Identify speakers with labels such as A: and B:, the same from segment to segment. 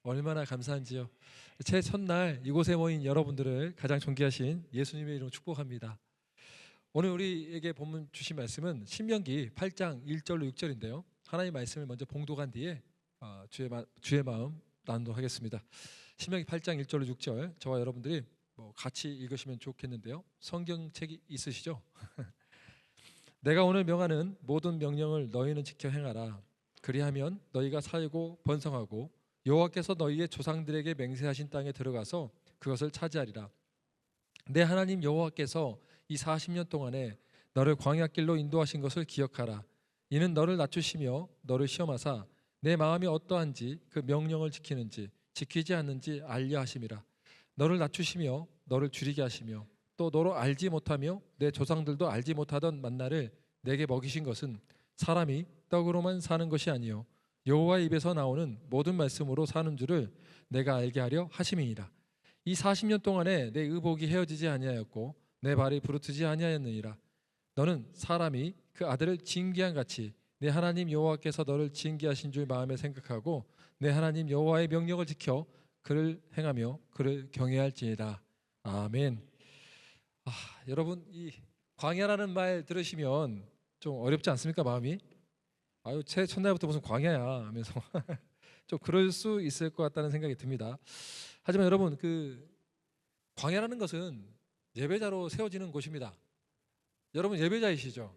A: 얼마나 감사한지요. 제 첫날 이곳에 모인 여러분들을 가장 존귀하신 예수님의 이름으로 축복합니다. 오늘 우리에게 본문 주신 말씀은 신명기 8장 1절로 6절인데요. 하나님 말씀을 먼저 봉독한 뒤에 주의 마음 나누도록 하겠습니다. 신명기 8장 1절로 6절 저와 여러분들이 같이 읽으시면 좋겠는데요. 성경책이 있으시죠? 내가 오늘 명하는 모든 명령을 너희는 지켜 행하라. 그리하면 너희가 살고 번성하고 여호와께서 너희의 조상들에게 맹세하신 땅에 들어가서 그것을 차지하리라. 내 하나님 여호와께서 이 40년 동안에 너를 광야 길로 인도하신 것을 기억하라. 이는 너를 낮추시며 너를 시험하사 내 마음이 어떠한지 그 명령을 지키는지 지키지 않는지 알려 하심이라. 너를 낮추시며 너를 줄이게 하시며 또 너로 알지 못하며 내 조상들도 알지 못하던 만나를 내게 먹이신 것은 사람이 떡으로만 사는 것이 아니요 여호와 입에서 나오는 모든 말씀으로 사는 줄을 내가 알게 하려 하심이니라. 이 40년 동안에 내 의복이 헤어지지 아니하였고 내 발이 부르트지 아니하였느니라. 너는 사람이 그 아들을 징계한 같이 내 하나님 여호와께서 너를 징계하신 줄 마음에 생각하고 내 하나님 여호와의 명령을 지켜 그를 행하며 그를 경외할지니라. 아멘. 여러분, 이 광야라는 말 들으시면 좀 어렵지 않습니까? 마음이 아유, 제 첫날부터 무슨 광야야 하면서 좀 그럴 수 있을 것 같다는 생각이 듭니다. 하지만 여러분, 그 광야라는 것은 예배자로 세워지는 곳입니다. 여러분 예배자이시죠?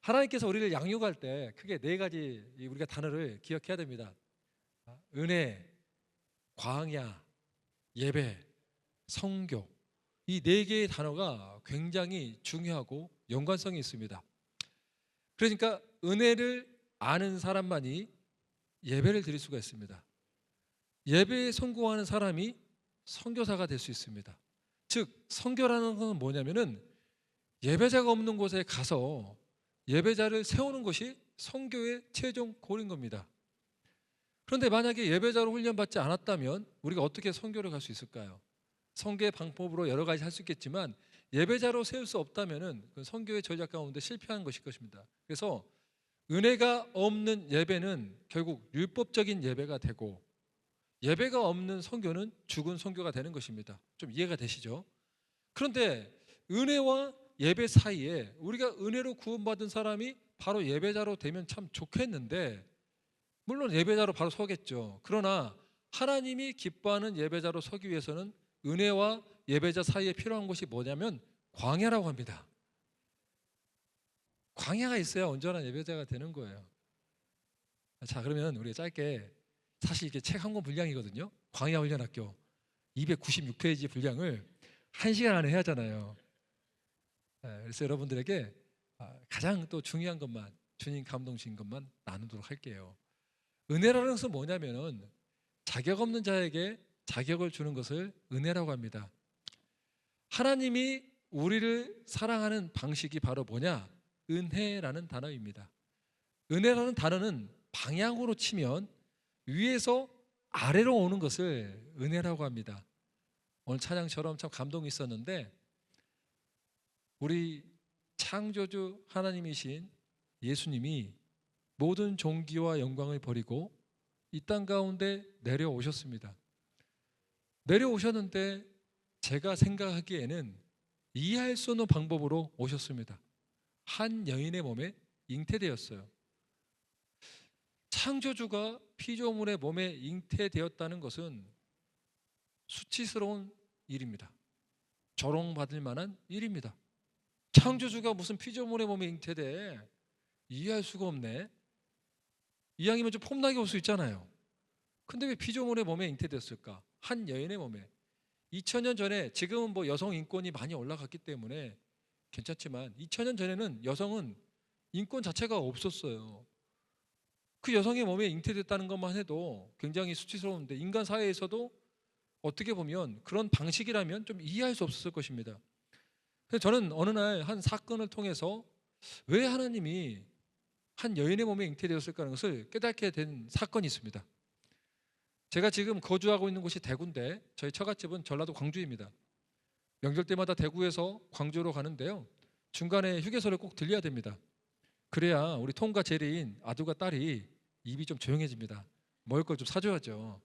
A: 하나님께서 우리를 양육할 때 크게 네 가지 우리가 단어를 기억해야 됩니다. 은혜, 광야, 예배, 성교. 이 네 개의 단어가 굉장히 중요하고 연관성이 있습니다. 그러니까 은혜를 아는 사람만이 예배를 드릴 수가 있습니다. 예배에 성공하는 사람이 선교사가 될 수 있습니다. 즉 선교라는 것은 뭐냐면은 예배자가 없는 곳에 가서 예배자를 세우는 것이 선교의 최종 골인 겁니다. 그런데 만약에 예배자로 훈련받지 않았다면 우리가 어떻게 선교를 갈 수 있을까요? 선교의 방법으로 여러 가지 할 수 있겠지만 예배자로 세울 수 없다면은 선교의 전략 가운데 실패한 것일 것입니다. 그래서 은혜가 없는 예배는 결국 율법적인 예배가 되고 예배가 없는 선교는 죽은 선교가 되는 것입니다. 좀 이해가 되시죠? 그런데 은혜와 예배 사이에 우리가 은혜로 구원받은 사람이 바로 예배자로 되면 참 좋겠는데 물론 예배자로 바로 서겠죠. 그러나 하나님이 기뻐하는 예배자로 서기 위해서는 은혜와 예배자 사이에 필요한 것이 뭐냐면 광야라고 합니다. 광야가 있어야 온전한 예배자가 되는 거예요. 자, 그러면 우리가 짧게 사실 이게 책 한 권 분량이거든요. 광야 훈련학교 296페이지 분량을 1시간 안에 해야 하잖아요. 그래서 여러분들에게 가장 또 중요한 것만 주님 감동 주신 것만 나누도록 할게요. 은혜라는 것은 뭐냐면은 자격 없는 자에게 자격을 주는 것을 은혜라고 합니다. 하나님이 우리를 사랑하는 방식이 바로 뭐냐? 은혜라는 단어입니다. 은혜라는 단어는 방향으로 치면 위에서 아래로 오는 것을 은혜라고 합니다. 오늘 찬양처럼 참 감동이 있었는데 우리 창조주 하나님이신 예수님이 모든 존귀와 영광을 버리고 이 땅 가운데 내려오셨습니다. 내려오셨는데 제가 생각하기에는 이해할 수 없는 방법으로 오셨습니다. 한 여인의 몸에 잉태되었어요. 창조주가 피조물의 몸에 잉태되었다는 것은 수치스러운 일입니다. 조롱받을 만한 일입니다. 창조주가 무슨 피조물의 몸에 잉태돼? 이해할 수가 없네. 이왕이면 좀 폼나게 올 수 있잖아요. 근데 왜 피조물의 몸에 잉태됐을까? 한 여인의 몸에. 2000년 전에, 지금은 뭐 여성 인권이 많이 올라갔기 때문에 괜찮지만 2000년 전에는 여성은 인권 자체가 없었어요. 그 여성의 몸에 잉태됐다는 것만 해도 굉장히 수치스러운데 인간 사회에서도 어떻게 보면 그런 방식이라면 좀 이해할 수 없었을 것입니다. 그래서 저는 어느 날 한 사건을 통해서 왜 하나님이 한 여인의 몸에 잉태되었을까 하는 것을 깨닫게 된 사건이 있습니다. 제가 지금 거주하고 있는 곳이 대구인데 저희 처갓집은 전라도 광주입니다. 명절 때마다 대구에서 광주로 가는데요. 중간에 휴게소를 꼭 들려야 됩니다. 그래야 우리 통과 제리인 아들과 딸이 입이 좀 조용해집니다. 먹을 걸 좀 사줘야죠.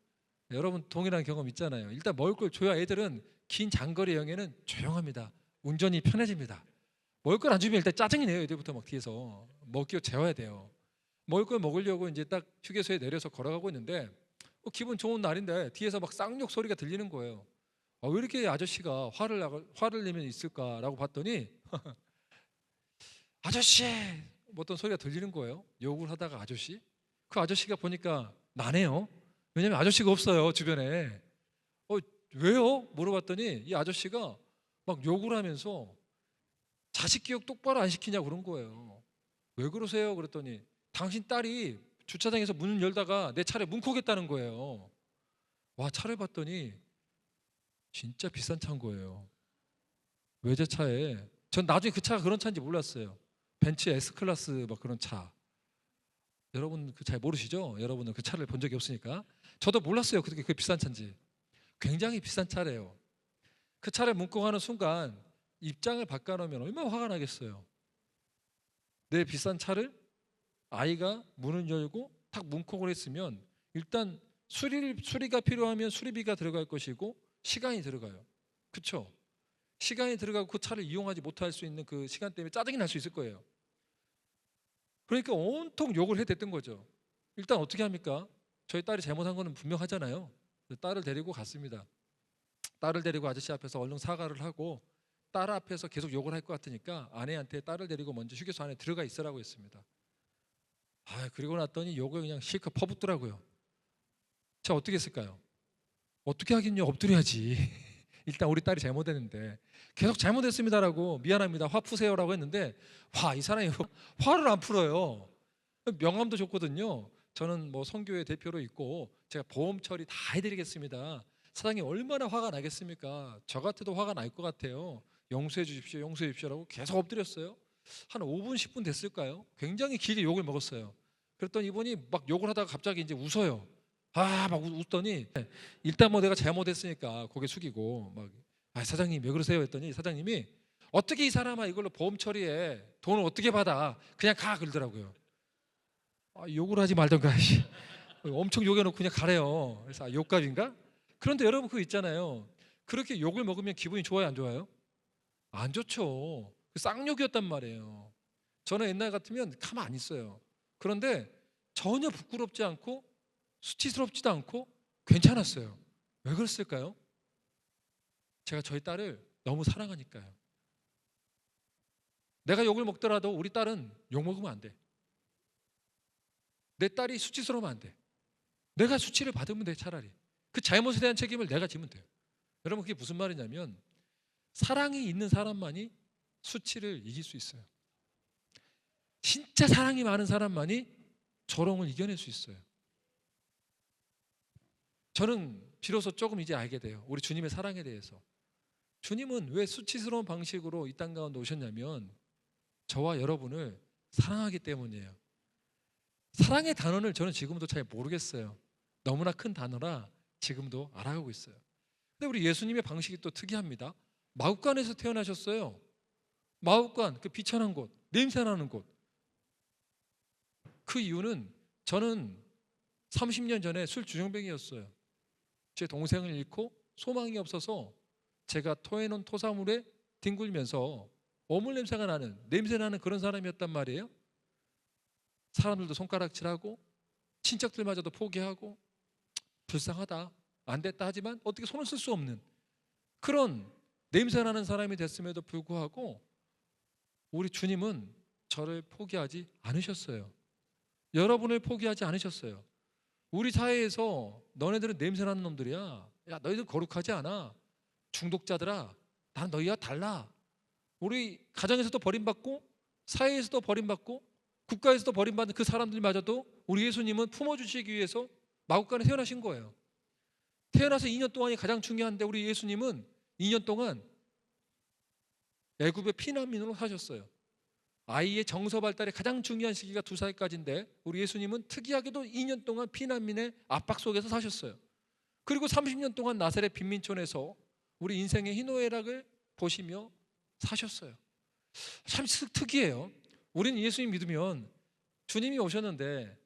A: 여러분 동일한 경험 있잖아요. 일단 먹을 걸 줘야 애들은 긴 장거리 여행에는 조용합니다. 운전이 편해집니다. 먹을 걸 안 주면 일단 짜증이 내요. 애들부터 막 뒤에서 먹기로 재워야 돼요. 먹을 걸 먹으려고 이제 딱 휴게소에 내려서 걸어가고 있는데 기분 좋은 날인데 뒤에서 막 쌍욕 소리가 들리는 거예요. 왜 이렇게 아저씨가 화를 내면 있을까라고 봤더니 아저씨 뭐 어떤 소리가 들리는 거예요. 욕을 하다가 아저씨. 그 아저씨가 보니까 나네요. 왜냐면 아저씨가 없어요 주변에. 왜요? 물어봤더니 이 아저씨가 막 욕을 하면서 자식 교육 똑바로 안 시키냐고 그런 거예요. 왜 그러세요? 그랬더니 당신 딸이 주차장에서 문을 열다가 내 차를 뭉코겠다는 거예요. 와, 차를 봤더니 진짜 비싼 차인 거예요. 외제차에. 전 나중에 그 차가 그런 차인지 몰랐어요. 벤츠 S클래스 막 그런 차. 여러분 그 잘 모르시죠? 여러분은 그 차를 본 적이 없으니까. 저도 몰랐어요. 그렇게 그 비싼 차인지. 굉장히 비싼 차래요. 그 차를 뭉고 가는 순간 입장을 바꿔놓으면 얼마나 화가 나겠어요. 내 비싼 차를 아이가 문을 열고 탁 뭉콕을 했으면 일단 수리가 필요하면 수리비가 들어갈 것이고 시간이 들어가요. 그렇죠? 시간이 들어가고 그 차를 이용하지 못할 수 있는 그 시간 때문에 짜증이 날 수 있을 거예요. 그러니까 온통 욕을 해댔던 거죠. 일단 어떻게 합니까? 저희 딸이 잘못한 거는 분명하잖아요. 딸을 데리고 갔습니다. 딸을 데리고 아저씨 앞에서 얼른 사과를 하고 딸 앞에서 계속 욕을 할 것 같으니까 아내한테 딸을 데리고 먼저 휴게소 안에 들어가 있으라고 했습니다. 그리고 났더니 욕을 그냥 실컷 퍼붓더라고요. 자, 어떻게 했을까요? 어떻게 하긴요, 엎드려야지. 일단 우리 딸이 잘못했는데 계속 잘못했습니다라고 미안합니다, 화 푸세요라고 했는데 이 사람이 화를 안 풀어요. 명함도 줬거든요. 저는 뭐 선교회 대표로 있고 제가 보험 처리 다 해드리겠습니다. 사장님 얼마나 화가 나겠습니까? 저 같아도 화가 날 것 같아요. 용서해 주십시오, 용서해 주십시오라고 계속 엎드렸어요. 한 5분 10분 됐을까요? 굉장히 길게 욕을 먹었어요. 그랬더니 이분이 막 욕을 하다가 갑자기 이제 웃어요. 막 웃더니 일단 뭐 내가 잘못했으니까 고개 숙이고 막 사장님 왜 그러세요 했더니 사장님이 어떻게 이 사람아 이걸로 보험 처리해, 돈을 어떻게 받아, 그냥 가 그러더라고요. 욕을 하지 말던가. 엄청 욕해놓고 그냥 가래요. 그래서 욕값인가? 그런데 여러분 그거 있잖아요. 그렇게 욕을 먹으면 기분이 좋아요 안 좋아요? 안 좋죠. 쌍욕이었단 말이에요. 저는 옛날 같으면 가만 안 있어요. 그런데 전혀 부끄럽지 않고 수치스럽지도 않고 괜찮았어요. 왜 그랬을까요? 제가 저희 딸을 너무 사랑하니까요. 내가 욕을 먹더라도 우리 딸은 욕 먹으면 안 돼. 내 딸이 수치스러우면 안 돼. 내가 수치를 받으면 돼. 차라리 그 잘못에 대한 책임을 내가 지면 돼요. 여러분 그게 무슨 말이냐면 사랑이 있는 사람만이 수치를 이길 수 있어요. 진짜 사랑이 많은 사람만이 조롱을 이겨낼 수 있어요. 저는 비로소 조금 이제 알게 돼요. 우리 주님의 사랑에 대해서. 주님은 왜 수치스러운 방식으로 이 땅 가운데 오셨냐면 저와 여러분을 사랑하기 때문이에요. 사랑의 단어를 저는 지금도 잘 모르겠어요. 너무나 큰 단어라 지금도 알아가고 있어요. 근데 우리 예수님의 방식이 또 특이합니다. 마국간에서 태어나셨어요. 마국간, 그 비천한 곳, 냄새나는 곳. 그 이유는 저는 30년 전에 술 주정뱅이였어요. 제 동생을 잃고 소망이 없어서 제가 토해놓은 토사물에 뒹굴면서 오물 냄새가 나는, 냄새나는 그런 사람이었단 말이에요. 사람들도 손가락질하고 친척들마저도 포기하고 불쌍하다, 안 됐다 하지만 어떻게 손을 쓸 수 없는 그런 냄새나는 사람이 됐음에도 불구하고 우리 주님은 저를 포기하지 않으셨어요. 여러분을 포기하지 않으셨어요. 우리 사회에서 너네들은 냄새나는 놈들이야, 야 너희들 거룩하지 않아, 중독자들아, 나는 너희와 달라. 우리 가정에서도 버림받고 사회에서도 버림받고 국가에서도 버림받는 그 사람들마저도 우리 예수님은 품어주시기 위해서 마국간에 태어나신 거예요. 태어나서 2년 동안이 가장 중요한데 우리 예수님은 2년 동안 애굽의 피난민으로 사셨어요. 아이의 정서 발달의 가장 중요한 시기가 2살까지인데 우리 예수님은 특이하게도 2년 동안 피난민의 압박 속에서 사셨어요. 그리고 30년 동안 나사렛 빈민촌에서 우리 인생의 희노애락을 보시며 사셨어요. 참 특이해요. 우리는 예수님 믿으면 주님이 오셨는데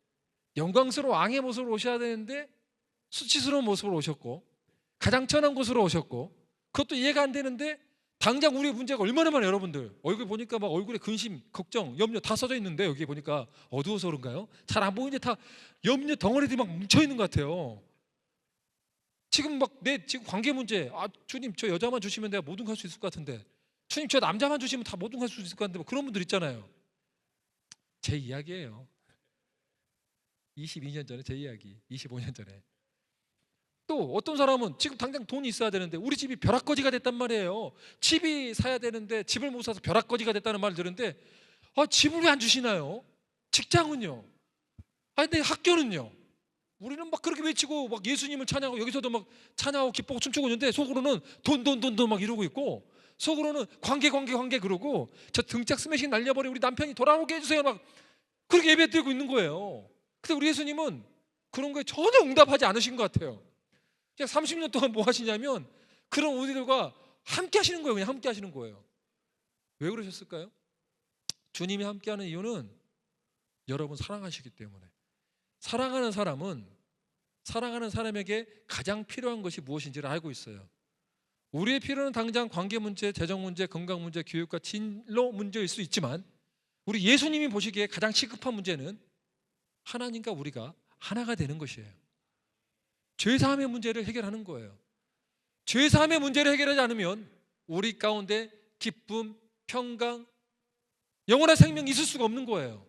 A: 영광스러운 왕의 모습으로 오셔야 되는데 수치스러운 모습으로 오셨고, 가장 천한 곳으로 오셨고, 그것도 이해가 안 되는데 당장 우리의 문제가 얼마나 많아요. 여러분들 얼굴 보니까 막 얼굴에 근심, 걱정, 염려 다 써져 있는데, 여기 보니까 어두워서 그런가요? 잘 안 보이는데 다 염려 덩어리들이 막 뭉쳐 있는 것 같아요. 지금 막 내 지금 관계 문제, 주님 저 여자만 주시면 내가 모든 거 할 수 있을 것 같은데, 주님 저 남자만 주시면 다 모든 거 할 수 있을 것 같은데, 뭐 그런 분들 있잖아요. 제 이야기예요. 22년 전에 제 이야기, 25년 전에. 또 어떤 사람은 지금 당장 돈이 있어야 되는데 우리 집이 벼락거지가 됐단 말이에요. 집이 사야 되는데 집을 못 사서 벼락거지가 됐다는 말을 들은데, 집을 왜 안 주시나요? 직장은요? 근데 학교는요? 우리는 막 그렇게 외치고 막 예수님을 찬양하고, 여기서도 막 찬양하고 기뻐하고 춤추고 있는데 속으로는 돈 막 이러고 있고, 속으로는 관계 그러고, 저 등짝 스매싱 날려버리고 우리 남편이 돌아오게 해주세요 막 그렇게 예배드리고 있는 거예요. 근데 우리 예수님은 그런 거에 전혀 응답하지 않으신 것 같아요. 그냥 30년 동안 뭐 하시냐면 그런 우리들과 함께 하시는 거예요. 그냥 함께 하시는 거예요. 왜 그러셨을까요? 주님이 함께 하는 이유는 여러분 사랑하시기 때문에. 사랑하는 사람에게 가장 필요한 것이 무엇인지를 알고 있어요. 우리의 필요는 당장 관계 문제, 재정 문제, 건강 문제, 교육과 진로 문제일 수 있지만, 우리 예수님이 보시기에 가장 시급한 문제는 하나님과 우리가 하나가 되는 것이에요. 죄사함의 문제를 해결하는 거예요. 죄사함의 문제를 해결하지 않으면 우리 가운데 기쁨, 평강, 영원한 생명이 있을 수가 없는 거예요.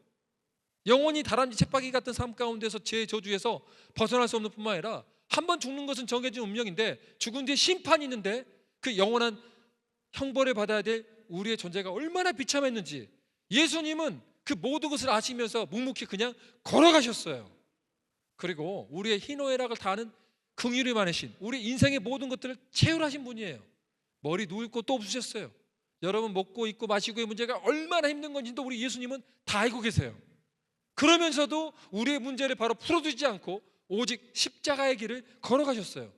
A: 영원히 다람쥐 쳇바퀴 같은 삶 가운데서 죄의 저주에서 벗어날 수 없는 뿐만 아니라, 한 번 죽는 것은 정해진 운명인데 죽은 뒤에 심판이 있는데 그 영원한 형벌을 받아야 될 우리의 존재가 얼마나 비참했는지 예수님은 그 모든 것을 아시면서 묵묵히 그냥 걸어가셨어요. 그리고 우리의 희노애락을 다하는 긍휼이 많으신, 우리 인생의 모든 것들을 채울하신 분이에요. 머리 누울 곳도 없으셨어요. 여러분 먹고 입고 마시고의 문제가 얼마나 힘든 건지도 우리 예수님은 다 알고 계세요. 그러면서도 우리의 문제를 바로 풀어주지 않고 오직 십자가의 길을 걸어가셨어요.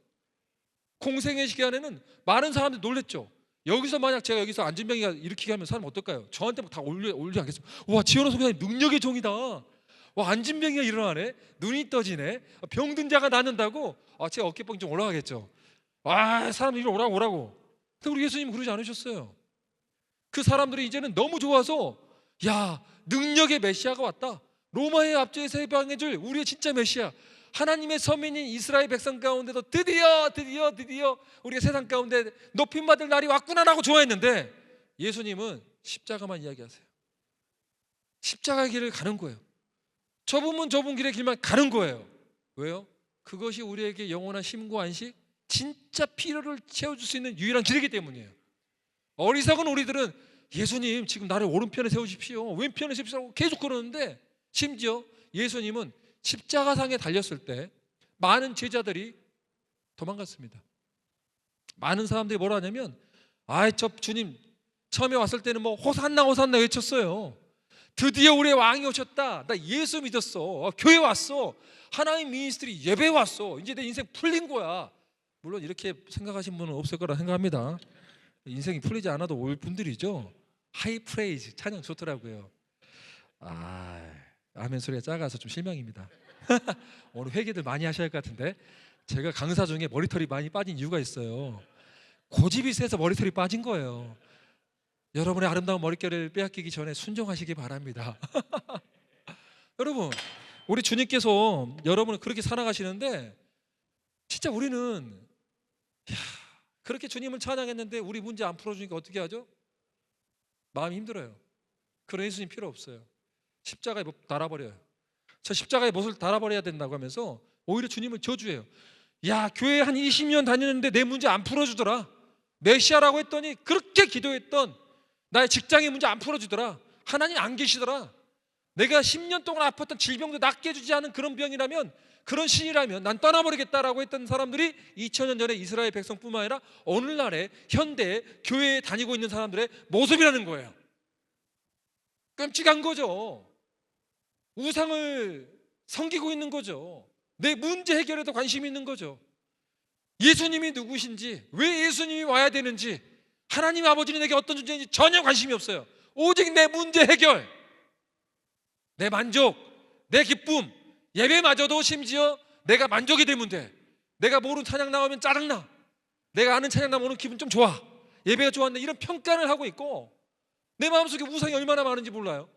A: 공생의 시간에는 많은 사람들이 놀랬죠. 여기서 만약 제가 여기서 안진병이가 일으키게 하면 사람 어떨까요? 저한테 다 올려 하겠습니다. 와, 지원호 선생님 능력의 종이다. 와, 안진병이가 일어나네. 눈이 떠지네. 병든 자가 낫는다고. 제 어깨뽕이 좀 올라가겠죠. 사람들 이리 오라고. 근데 우리 예수님은 그러지 않으셨어요. 그 사람들이 이제는 너무 좋아서, 야, 능력의 메시아가 왔다. 로마의 압제에서 해방해줄 우리의 진짜 메시아, 하나님의 서민인 이스라엘 백성 가운데도 드디어 우리가 세상 가운데 높임받을 날이 왔구나라고 좋아했는데, 예수님은 십자가만 이야기하세요. 십자가 길을 가는 거예요. 좁은 길의 길만 가는 거예요. 왜요? 그것이 우리에게 영원한 쉼과 안식, 진짜 필요를 채워줄 수 있는 유일한 길이기 때문이에요. 어리석은 우리들은 예수님 지금 나를 오른편에 세우십시오, 왼편에 세우십시오 계속 그러는데, 심지어 예수님은 십자가상에 달렸을 때 많은 제자들이 도망갔습니다. 많은 사람들이 뭐라 하냐면, 저 주님 처음에 왔을 때는 뭐 호산나 외쳤어요. 드디어 우리의 왕이 오셨다. 나 예수 믿었어. 교회 왔어. 하나님 미니스트리 예배 왔어. 이제 내 인생 풀린 거야. 물론 이렇게 생각하신 분은 없을 거라 생각합니다. 인생이 풀리지 않아도 올 분들이죠. 하이 프레이즈 찬양 좋더라고요. 아멘 소리가 작아서 좀 실망입니다. 오늘 회개들 많이 하셔야 할 것 같은데, 제가 강사 중에 머리털이 많이 빠진 이유가 있어요. 고집이 세서 머리털이 빠진 거예요. 여러분의 아름다운 머릿결을 빼앗기기 전에 순종하시기 바랍니다. 여러분, 우리 주님께서 여러분을 그렇게 사랑하시는데, 진짜 우리는 그렇게 주님을 찬양했는데 우리 문제 안 풀어주니까 어떻게 하죠? 마음이 힘들어요. 그런 예수님 필요 없어요. 십자가에 달아버려요. 저 십자가에 못을 달아버려야 된다고 하면서 오히려 주님을 저주해요. 교회 한 20년 다니는데 내 문제 안 풀어주더라. 메시아라고 했더니 그렇게 기도했던 나의 직장의 문제 안 풀어주더라. 하나님 안 계시더라. 내가 10년 동안 아팠던 질병도 낫게 해주지 않은 그런 병이라면, 그런 신이라면 난 떠나버리겠다라고 했던 사람들이 2000년 전에 이스라엘 백성뿐만 아니라 오늘날의 현대 교회에 다니고 있는 사람들의 모습이라는 거예요. 끔찍한 거죠. 우상을 섬기고 있는 거죠. 내 문제 해결에도 관심이 있는 거죠. 예수님이 누구신지, 왜 예수님이 와야 되는지, 하나님 아버지는 내게 어떤 존재인지 전혀 관심이 없어요. 오직 내 문제 해결, 내 만족, 내 기쁨, 예배마저도 심지어 내가 만족이 되면 돼. 내가 모르는 찬양 나오면 짜증나. 내가 아는 찬양 나오면 기분 좀 좋아. 예배가 좋았네. 이런 평가를 하고 있고 내 마음속에 우상이 얼마나 많은지 몰라요.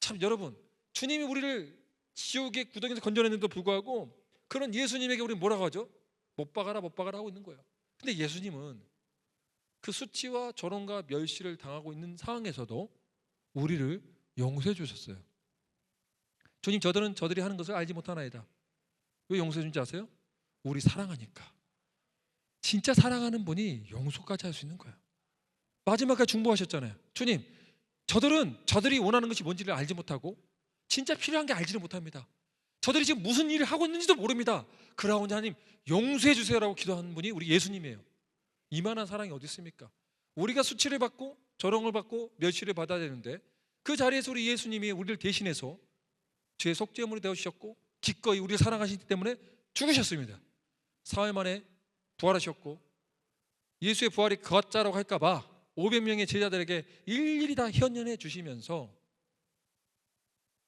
A: 참 여러분, 주님이 우리를 지옥의 구덩이에서 건져냈는데도 불구하고 그런 예수님에게 우리는 뭐라고 하죠? 못 박아라 못 박아라 하고 있는 거예요. 근데 예수님은 그 수치와 조롱과 멸시를 당하고 있는 상황에서도 우리를 용서해 주셨어요. 주님, 저들은 저들이 하는 것을 알지 못하나이다. 왜 용서해 준지 아세요? 우리 사랑하니까. 진짜 사랑하는 분이 용서까지 할 수 있는 거예요. 마지막까지 중보하셨잖아요. 주님, 저들은 저들이 원하는 것이 뭔지를 알지 못하고 진짜 필요한 게 알지를 못합니다. 저들이 지금 무슨 일을 하고 있는지도 모릅니다. 그러오니 하나님 용서해 주세요라고 기도하는 분이 우리 예수님이에요. 이만한 사랑이 어디 있습니까? 우리가 수치를 받고 조롱을 받고 멸시를 받아야 되는데 그 자리에서 우리 예수님이 우리를 대신해서 죄의 속죄물이 되어주셨고 기꺼이 우리를 사랑하시기 때문에 죽으셨습니다. 사흘 만에 부활하셨고 예수의 부활이 가짜라고 할까 봐 500명의 제자들에게 일일이 다 현연해 주시면서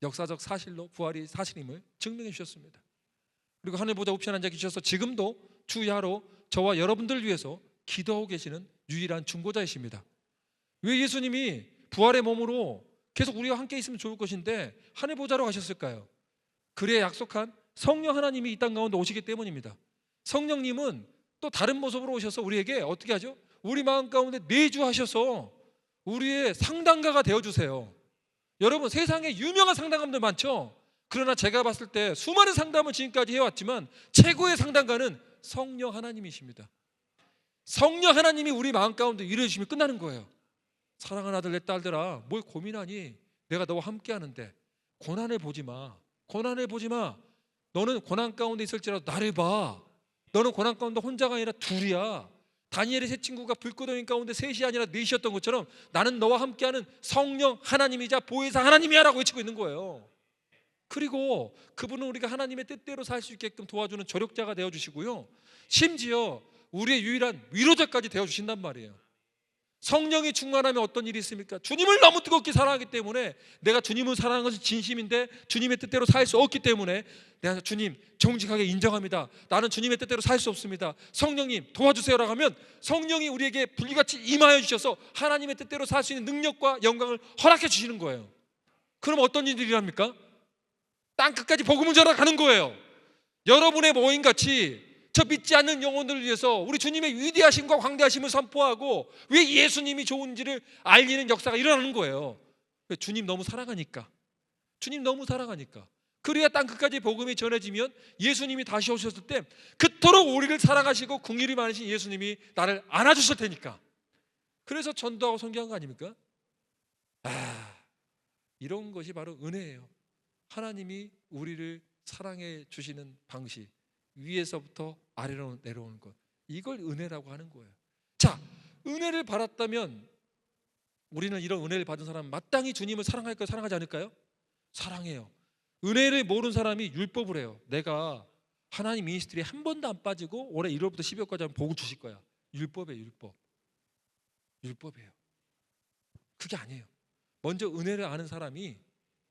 A: 역사적 사실로 부활이 사실임을 증명해 주셨습니다. 그리고 하늘 보좌 우편에 앉아 계셔서 지금도 주야로 저와 여러분들을 위해서 기도하고 계시는 유일한 중보자이십니다. 왜 예수님이 부활의 몸으로 계속 우리와 함께 있으면 좋을 것인데 하늘 보좌로 가셨을까요? 그래 약속한 성령 하나님이 이 땅 가운데 오시기 때문입니다. 성령님은 또 다른 모습으로 오셔서 우리에게 어떻게 하죠? 우리 마음 가운데 내주하셔서 우리의 상담가가 되어주세요. 여러분, 세상에 유명한 상담가들 많죠? 그러나 제가 봤을 때 수많은 상담을 지금까지 해왔지만 최고의 상담가는 성령 하나님이십니다. 성령 하나님이 우리 마음 가운데 이루어주시면 끝나는 거예요. 사랑하는 아들 내 딸들아, 뭘 고민하니? 내가 너와 함께 하는데 고난을 보지 마. 고난을 보지 마. 너는 고난 가운데 있을지라도 나를 봐. 너는 고난 가운데 혼자가 아니라 둘이야. 다니엘의 세 친구가 불구덩이 가운데 셋이 아니라 넷이었던 것처럼 나는 너와 함께하는 성령 하나님이자 보혜사 하나님이야 라고 외치고 있는 거예요. 그리고 그분은 우리가 하나님의 뜻대로 살 수 있게끔 도와주는 조력자가 되어주시고요, 심지어 우리의 유일한 위로자까지 되어주신단 말이에요. 성령이 충만하면 어떤 일이 있습니까? 주님을 너무 뜨겁게 사랑하기 때문에, 내가 주님을 사랑하는 것이 진심인데 주님의 뜻대로 살 수 없기 때문에 내가 주님 정직하게 인정합니다. 나는 주님의 뜻대로 살 수 없습니다. 성령님 도와주세요라고 하면 성령이 우리에게 불같이 임하여 주셔서 하나님의 뜻대로 살 수 있는 능력과 영광을 허락해 주시는 거예요. 그럼 어떤 일들이 합니까? 땅끝까지 복음을 전하가는 거예요. 여러분의 모임같이 저 믿지 않는 영혼들을 위해서 우리 주님의 위대하심과 광대하심을 선포하고 왜 예수님이 좋은지를 알리는 역사가 일어나는 거예요. 주님 너무 사랑하니까. 주님 너무 사랑하니까. 그래야 땅끝까지 복음이 전해지면 예수님이 다시 오셨을 때 그토록 우리를 사랑하시고 긍휼이 많으신 예수님이 나를 안아주실 테니까. 그래서 전도하고 선교한 거 아닙니까? 이런 것이 바로 은혜예요. 하나님이 우리를 사랑해 주시는 방식, 위에서부터 아래로 내려오는 것, 이걸 은혜라고 하는 거예요. 자, 은혜를 받았다면 우리는 이런 은혜를 받은 사람 마땅히 주님을 사랑할까요? 사랑하지 않을까요? 사랑해요. 은혜를 모르는 사람이 율법을 해요. 내가 하나님 미니스트리에 한 번도 안 빠지고 올해 1월부터 12월까지 하면 복을 주실 거야. 율법이에요. 율법이에요. 그게 아니에요. 먼저 은혜를 아는 사람이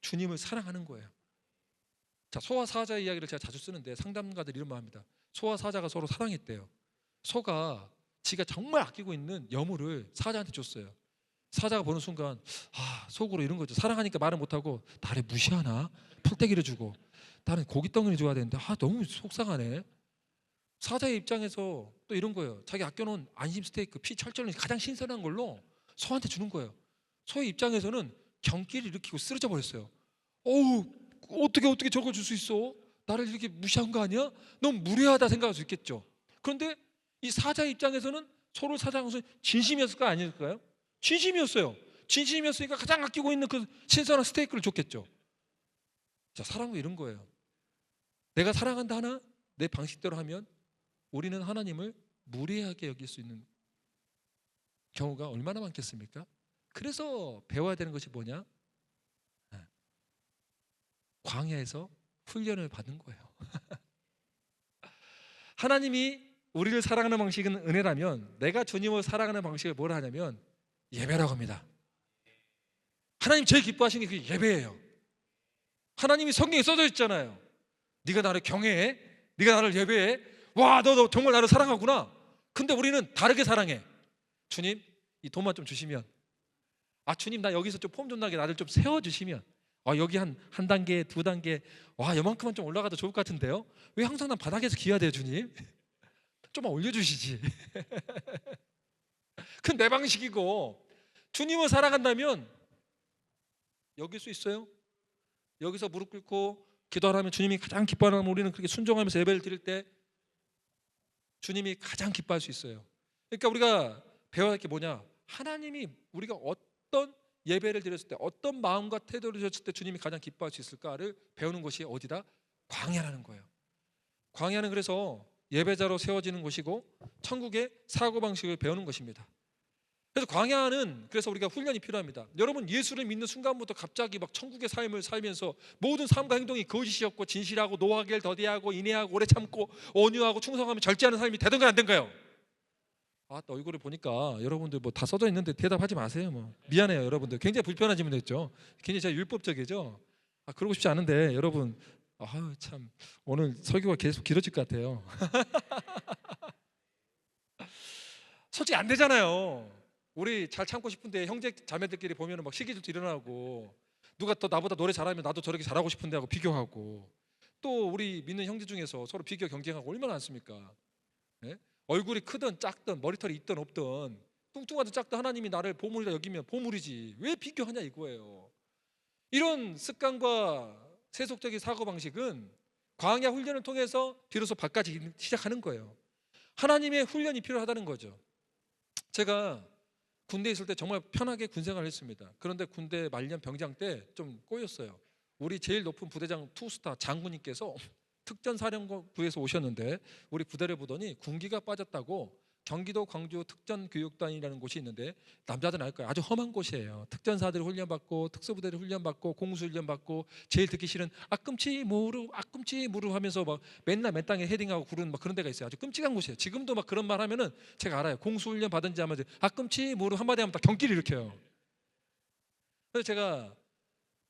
A: 주님을 사랑하는 거예요. 자, 소와 사자 이야기를 제가 자주 쓰는데 상담가들이 이런 말 합니다. 소와 사자가 서로 사랑했대요. 소가 지가 정말 아끼고 있는 여물을 사자한테 줬어요. 사자가 보는 순간 속으로 이런 거죠. 사랑하니까 말을 못하고 나를 무시하나? 풀떼기를 주고 나는 고깃덩이를 줘야 되는데 너무 속상하네. 사자의 입장에서 또 이런 거예요. 자기 아껴놓은 안심 스테이크 피 철저히 가장 신선한 걸로 소한테 주는 거예요. 소의 입장에서는 경기를 일으키고 쓰러져 버렸어요. 어떻게 저걸 줄 수 있어? 나를 이렇게 무시한 거 아니야? 너무 무례하다 생각할 수 있겠죠. 그런데 이 사자의 입장에서는 소를 사랑한 것은 진심이었을까 아닐까요? 진심이었어요. 진심이었으니까 가장 아끼고 있는 그 신선한 스테이크를 줬겠죠. 자, 사랑은 이런 거예요. 내가 사랑한다 하나 내 방식대로 하면 우리는 하나님을 무례하게 여길 수 있는 경우가 얼마나 많겠습니까? 그래서 배워야 되는 것이 뭐냐? 광야에서 훈련을 받는 거예요. 하나님이 우리를 사랑하는 방식은 은혜라면 내가 주님을 사랑하는 방식을 뭐라 하냐면 예배라고 합니다. 하나님 제일 기뻐하시는 게 그게 예배예요. 하나님이 성경에 써져 있잖아요. 네가 나를 경외해? 네가 나를 예배해? 와, 너 정말 나를 사랑하구나. 근데 우리는 다르게 사랑해. 주님, 이 돈만 좀 주시면, 아 주님 나 여기서 좀 폼 좀 나게 나를 좀 세워주시면, 여기 한 단계 두 단계, 와 요만큼만 좀 올라가도 좋을 것 같은데요. 왜 항상 난 바닥에서 기여돼요 주님? 좀만 올려주시지. 그건 내 방식이고, 주님을 사랑한다면 여길 수 있어요? 여기서 무릎 꿇고 기도하면 주님이 가장 기뻐하는, 우리는 그렇게 순종하면서 예배를 드릴 때 주님이 가장 기뻐할 수 있어요. 그러니까 우리가 배워야 할 게 뭐냐, 하나님이 우리가 어떤 예배를 드렸을 때, 어떤 마음과 태도를 드렸을 때 주님이 가장 기뻐할 수 있을까를 배우는 것이 어디다? 광야라는 거예요. 광야는 그래서 예배자로 세워지는 곳이고 천국의 사고방식을 배우는 것입니다. 그래서 광야는, 그래서 우리가 훈련이 필요합니다. 여러분, 예수를 믿는 순간부터 갑자기 막 천국의 삶을 살면서 모든 삶과 행동이 거짓이었고 진실하고 노하기를 더디하고 인내하고 오래 참고 온유하고 충성하며 절제하는 삶이 되던가요 안 된가요? 또 얼굴을 보니까 여러분들 뭐 다 써져 있는데 대답하지 마세요. 뭐 미안해요 여러분들. 굉장히 불편한 질문했죠. 굉장히 제가 율법적이죠. 그러고 싶지 않은데 여러분, 참 오늘 설교가 계속 길어질 것 같아요. 솔직히 안 되잖아요. 우리 잘 참고 싶은데 형제 자매들끼리 보면은 막 시기질도 일어나고, 누가 더 나보다 노래 잘하면 나도 저렇게 잘하고 싶은데 하고 비교하고, 또 우리 믿는 형제 중에서 서로 비교 경쟁하고 얼마나 많습니까? 예? 얼굴이 크든 작든 머리털이 있든 없든 뚱뚱하든 작든 하나님이 나를 보물이라 여기면 보물이지 왜 비교하냐 이거예요. 이런 습관과 세속적인 사고방식은 광야 훈련을 통해서 비로소 바꿔지기 시작하는 거예요. 하나님의 훈련이 필요하다는 거죠. 제가 군대에 있을 때 정말 편하게 군생활을 했습니다. 그런데 군대 말년 병장 때 좀 꼬였어요. 우리 제일 높은 부대장 투스타 장군님께서 특전사령부에서 오셨는데 우리 부대를 보더니 군기가 빠졌다고, 경기도 광주 특전교육단이라는 곳이 있는데 남자들은 알 거예요. 아주 험한 곳이에요. 특전사들이 훈련받고 특수부대를 훈련받고 공수훈련받고, 제일 듣기 싫은 앞꿈치 무릎 하면서 막 맨날 맨 땅에 헤딩하고 구르는 막 그런 데가 있어요. 아주 끔찍한 곳이에요. 지금도 막 그런 말 하면은 제가 알아요. 공수훈련 받은지 하면 앞꿈치 무릎 한마디 하면 다 경기를 일으켜요. 그래서 제가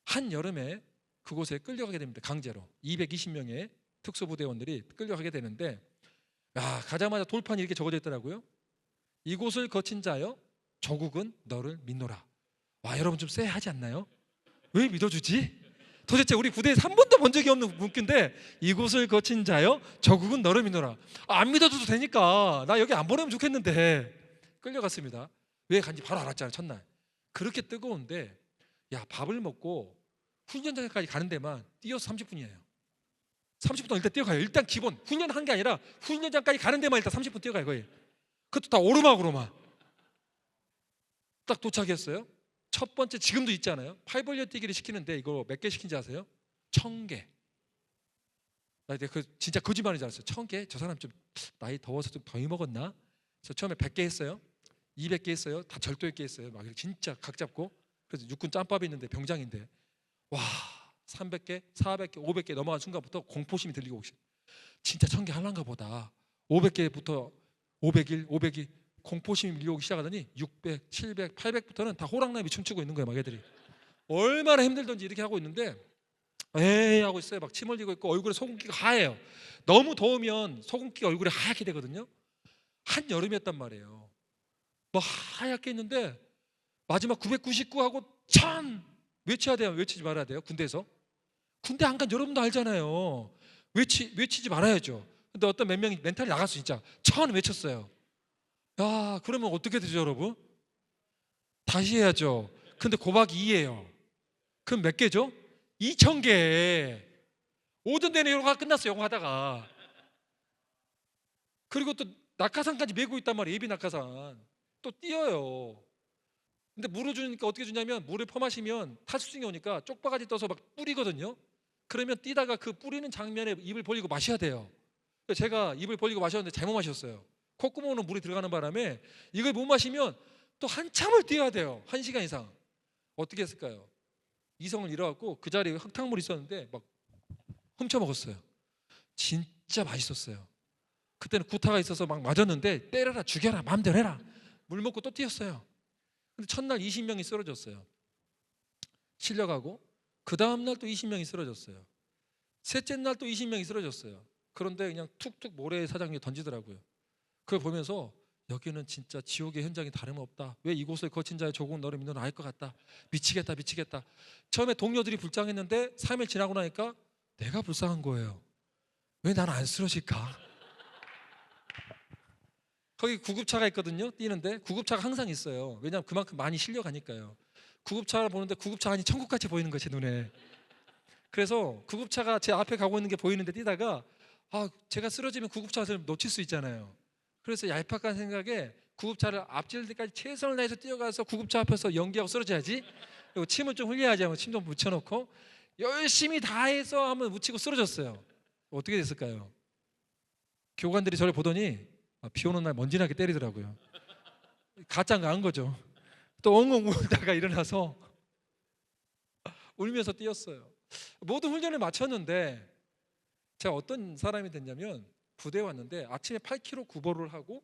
A: 한 여름에 그곳에 끌려가게 됩니다. 강제로 220명의 특수부대원들이 끌려가게 되는데, 가자마자 돌판이 이렇게 적어져 있더라고요. 이곳을 거친 자여 조국은 너를 믿노라. 여러분 좀 쎄하지 않나요? 왜 믿어주지? 도대체 우리 부대에서 한 번도 본 적이 없는 문구인데, 이곳을 거친 자여 조국은 너를 믿노라. 안 믿어줘도 되니까 나 여기 안 보내면 좋겠는데 끌려갔습니다. 왜 간지 바로 알았잖아요. 첫날 그렇게 뜨거운데, 밥을 먹고 훈련장까지 가는 데만 뛰어서 30분이에요 30분 일단 뛰어가요. 일단 기본 훈련한 게 아니라 훈련장까지 가는 데만 일단 30분 뛰어가요. 거의 그것도 다 오르막으로만. 딱 도착했어요. 첫 번째, 지금도 있잖아요, 팔 벌려 뛰기를 시키는데 이거 몇 개 시킨지 아세요? 1000개. 나 이제 그 진짜 거짓말인 줄 알았어요. 1000개? 저 사람 좀 나이 더워서 좀 더 먹었나? 그래서 처음에 100개 했어요. 200개 했어요. 다 절도 있게 했어요. 막 진짜 각 잡고. 그래서 육군 짬밥이 있는데 병장인데, 와 300개, 400개, 500개 넘어간 순간부터 공포심이 들리고 오시. 진짜 1000개 할란가 보다. 500개부터 500일, 500이 공포심이 밀려오기 시작하더니 600, 700, 800부터는 다 호랑나비 춤추고 있는 거예요. 막 애들이 얼마나 힘들던지 이렇게 하고 있는데, 에이 하고 있어요. 막 침 흘리고 있고 얼굴에 소금기가 하얘요. 너무 더우면 소금기가 얼굴에 하얗게 되거든요. 한여름이었단 말이에요. 뭐 하얗게 있는데 마지막 999하고 1000 외쳐야 돼요? 외치지 말아야 돼요? 군대에서 군대 안 간 여러분도 알잖아요. 외치지 말아야죠. 근데 어떤 몇 명이 멘탈이 나갔어. 진짜 1000 외쳤어요. 그러면 어떻게 되죠 여러분? 다시 해야죠. 근데 곱하기 2예요. 그럼 몇 개죠? 2000개. 오전 내내 영화가 끝났어요. 영화 하다가. 그리고 또 낙하산까지 메고 있단 말이에요. 예비 낙하산. 또 뛰어요. 근데 물을 주니까 어떻게 주냐면, 물을 퍼마시면 탈수증이 오니까 쪽바가지 떠서 막 뿌리거든요. 그러면 뛰다가 그 뿌리는 장면에 입을 벌리고 마셔야 돼요. 제가 입을 벌리고 마셨는데 잘못 마셨어요. 콧구멍으로 물이 들어가는 바람에 이걸 못 마시면 또 한참을 뛰어야 돼요. 1시간 이상. 어떻게 했을까요? 이성을 잃어갖고 그 자리에 흙탕물이 있었는데 막 훔쳐 먹었어요. 진짜 맛있었어요. 그때는 구타가 있어서 막 맞았는데, 때려라 죽여라 마음대로 해라. 물 먹고 또 뛰었어요. 근데 첫날 20명이 쓰러졌어요. 실려가고 그 다음날 또 20명이 쓰러졌어요. 셋째 날 또 20명이 쓰러졌어요. 그런데 그냥 툭툭 모래사장에 던지더라고요. 그걸 보면서 여기는 진짜 지옥의 현장이 다름없다. 왜 이곳을 거친 자의 조국 너를 믿는 알 것 같다. 미치겠다 미치겠다. 처음에 동료들이 불쌍했는데 3일 지나고 나니까 내가 불쌍한 거예요. 왜 나는 안 쓰러질까? 거기 구급차가 있거든요. 뛰는데 구급차가 항상 있어요. 왜냐하면 그만큼 많이 실려가니까요. 구급차를 보는데 구급차 안이 천국같이 보이는 거예요, 제 눈에. 그래서 구급차가 제 앞에 가고 있는 게 보이는데 뛰다가 제가 쓰러지면 구급차를 놓칠 수 있잖아요. 그래서 얄팍한 생각에 구급차를 앞질 때까지 최선을 다해서 뛰어가서 구급차 앞에서 연기하고 쓰러져야지. 그리고 침을 좀 흘려야지 하고 침 좀 묻혀놓고 열심히 다해서 한번 묻히고 쓰러졌어요. 어떻게 됐을까요? 교관들이 저를 보더니 비 오는 날 먼지나게 때리더라고요. 가짜가 한 거죠. 또 엉엉 울다가 일어나서 울면서 뛰었어요. 모든 훈련을 마쳤는데 제가 어떤 사람이 됐냐면 부대에 왔는데 아침에 8km 구보를 하고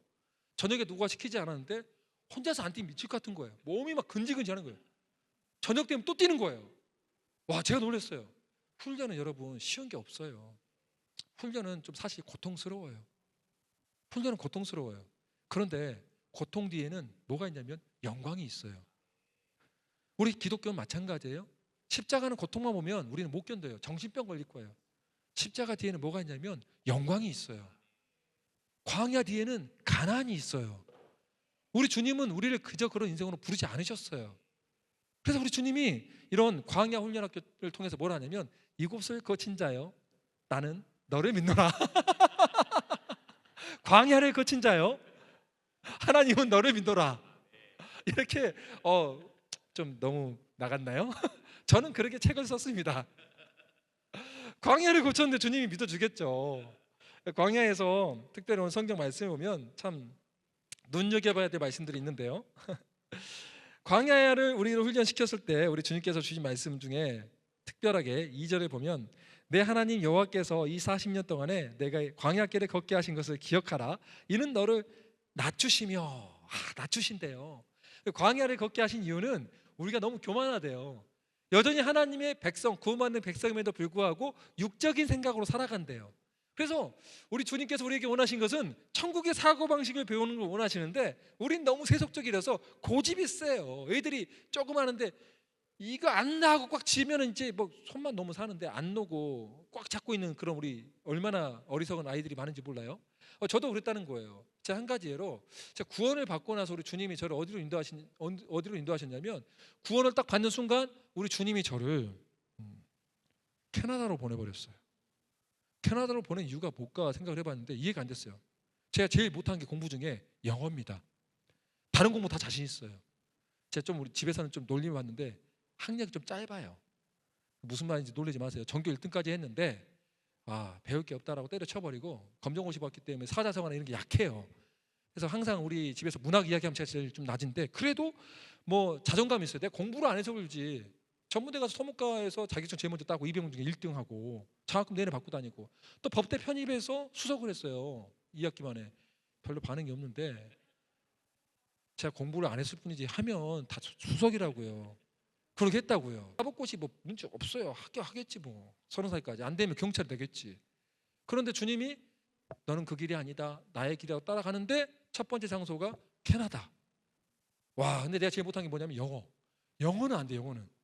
A: 저녁에 누가 시키지 않았는데 혼자서 안 뛰면 미칠 것 같은 거예요. 몸이 막 근지근지하는 거예요. 저녁 되면 또 뛰는 거예요. 와, 제가 놀랐어요. 훈련은 여러분 쉬운 게 없어요. 훈련은 좀 사실 고통스러워요. 훈련은 고통스러워요. 그런데 고통 뒤에는 뭐가 있냐면 영광이 있어요. 우리 기독교는 마찬가지예요. 십자가는 고통만 보면 우리는 못 견뎌요. 정신병 걸릴 거예요. 십자가 뒤에는 뭐가 있냐면 영광이 있어요. 광야 뒤에는 가나안이 있어요. 우리 주님은 우리를 그저 그런 인생으로 부르지 않으셨어요. 그래서 우리 주님이 이런 광야 훈련학교를 통해서 뭘 하냐면 이곳을 거친 자여 나는 너를 믿노라. 광야를 거친 자여 하나님은 너를 믿노라. 이렇게 좀 너무 나갔나요? 저는 그렇게 책을 썼습니다. 광야를 거쳤는데 주님이 믿어주겠죠. 광야에서 특별히 오늘 성경 말씀에 보면 참 눈여겨봐야 될 말씀들이 있는데요. 광야를 우리를 훈련시켰을 때 우리 주님께서 주신 말씀 중에 특별하게 2절에 보면 내 하나님 여호와께서 이 40년 동안에 내가 광야길을 걷게 하신 것을 기억하라. 이는 너를 낮추시며 낮추신대요. 광야를 걷게 하신 이유는 우리가 너무 교만하대요. 여전히 하나님의 백성, 구원받는 백성임에도 불구하고 육적인 생각으로 살아간대요. 그래서 우리 주님께서 우리에게 원하신 것은 천국의 사고방식을 배우는 걸 원하시는데 우린 너무 세속적이라서 고집이 세요. 애들이 조금 하는데 이거 안 나고 꽉 쥐면 이제 뭐 손만 너무 사는데 안 놓고 꽉 잡고 있는 그런 우리 얼마나 어리석은 아이들이 많은지 몰라요. 저도 그랬다는 거예요. 제가 한 가지 예로 제가 구원을 받고 나서 우리 주님이 저를 어디로 인도하셨냐면 구원을 딱 받는 순간 우리 주님이 저를 캐나다로 보내버렸어요. 캐나다로 보낸 이유가 뭘까 생각을 해봤는데 이해가 안 됐어요. 제가 제일 못한 게 공부 중에 영어입니다. 다른 공부 다 자신 있어요. 제가 좀 우리 집에서는 좀 놀림을 받는데 학력이 좀 짧아요. 무슨 말인지 놀라지 마세요. 전교 1등까지 했는데 배울 게 없다라고 때려쳐버리고 검정고시 봤기 때문에 사자성어나 이런 게 약해요. 그래서 항상 우리 집에서 문학 이야기하면 제가 제일 좀 낮은데 그래도 뭐 자존감이 있어요. 내가 공부를 안 해서 그러지. 전문대 가서 토목과에서 자격증 제일 먼저 따고 200명 중에 1등하고 장학금 내내 받고 다니고 또 법대 편입해서 수석을 했어요. 2학기 만에. 별로 반응이 없는데 제가 공부를 안 했을 뿐이지 하면 다 수석이라고요. 그렇게 했다고요. 사법고시 뭐 문제 없어요. 하겠지 뭐. 30살까지 안 되면 경찰 되겠지. 그런데 주님이 너는 그 길이 아니다. 나의 길이라고 따라가는데 첫 번째 장소가 캐나다. 와, 근데 내가 제일 못한 게 뭐냐면 영어는 안 돼. 영어는.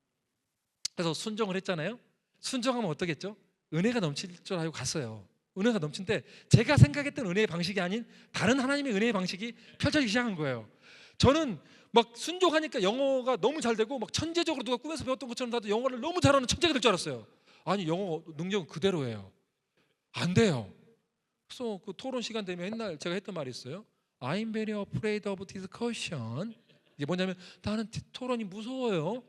A: 그래서 순종을 했잖아요. 순종하면 어떻겠죠? 은혜가 넘칠 줄 알고 갔어요. 은혜가 넘친데 제가 생각했던 은혜의 방식이 아닌 다른 하나님의 은혜의 방식이 펼쳐지기 시작한 거예요. 저는 막 순종하니까 영어가 너무 잘 되고 막 천재적으로 누가 꿈에서 배웠던 것처럼 나도 영어를 너무 잘하는 천재가 될 줄 알았어요. 아니 영어 능력은 그대로예요. 안 돼요. 그래서 그 토론 시간 되면 옛날 제가 했던 말이 있어요. I'm very afraid of discussion. 이게 뭐냐면 나는 토론이 무서워요.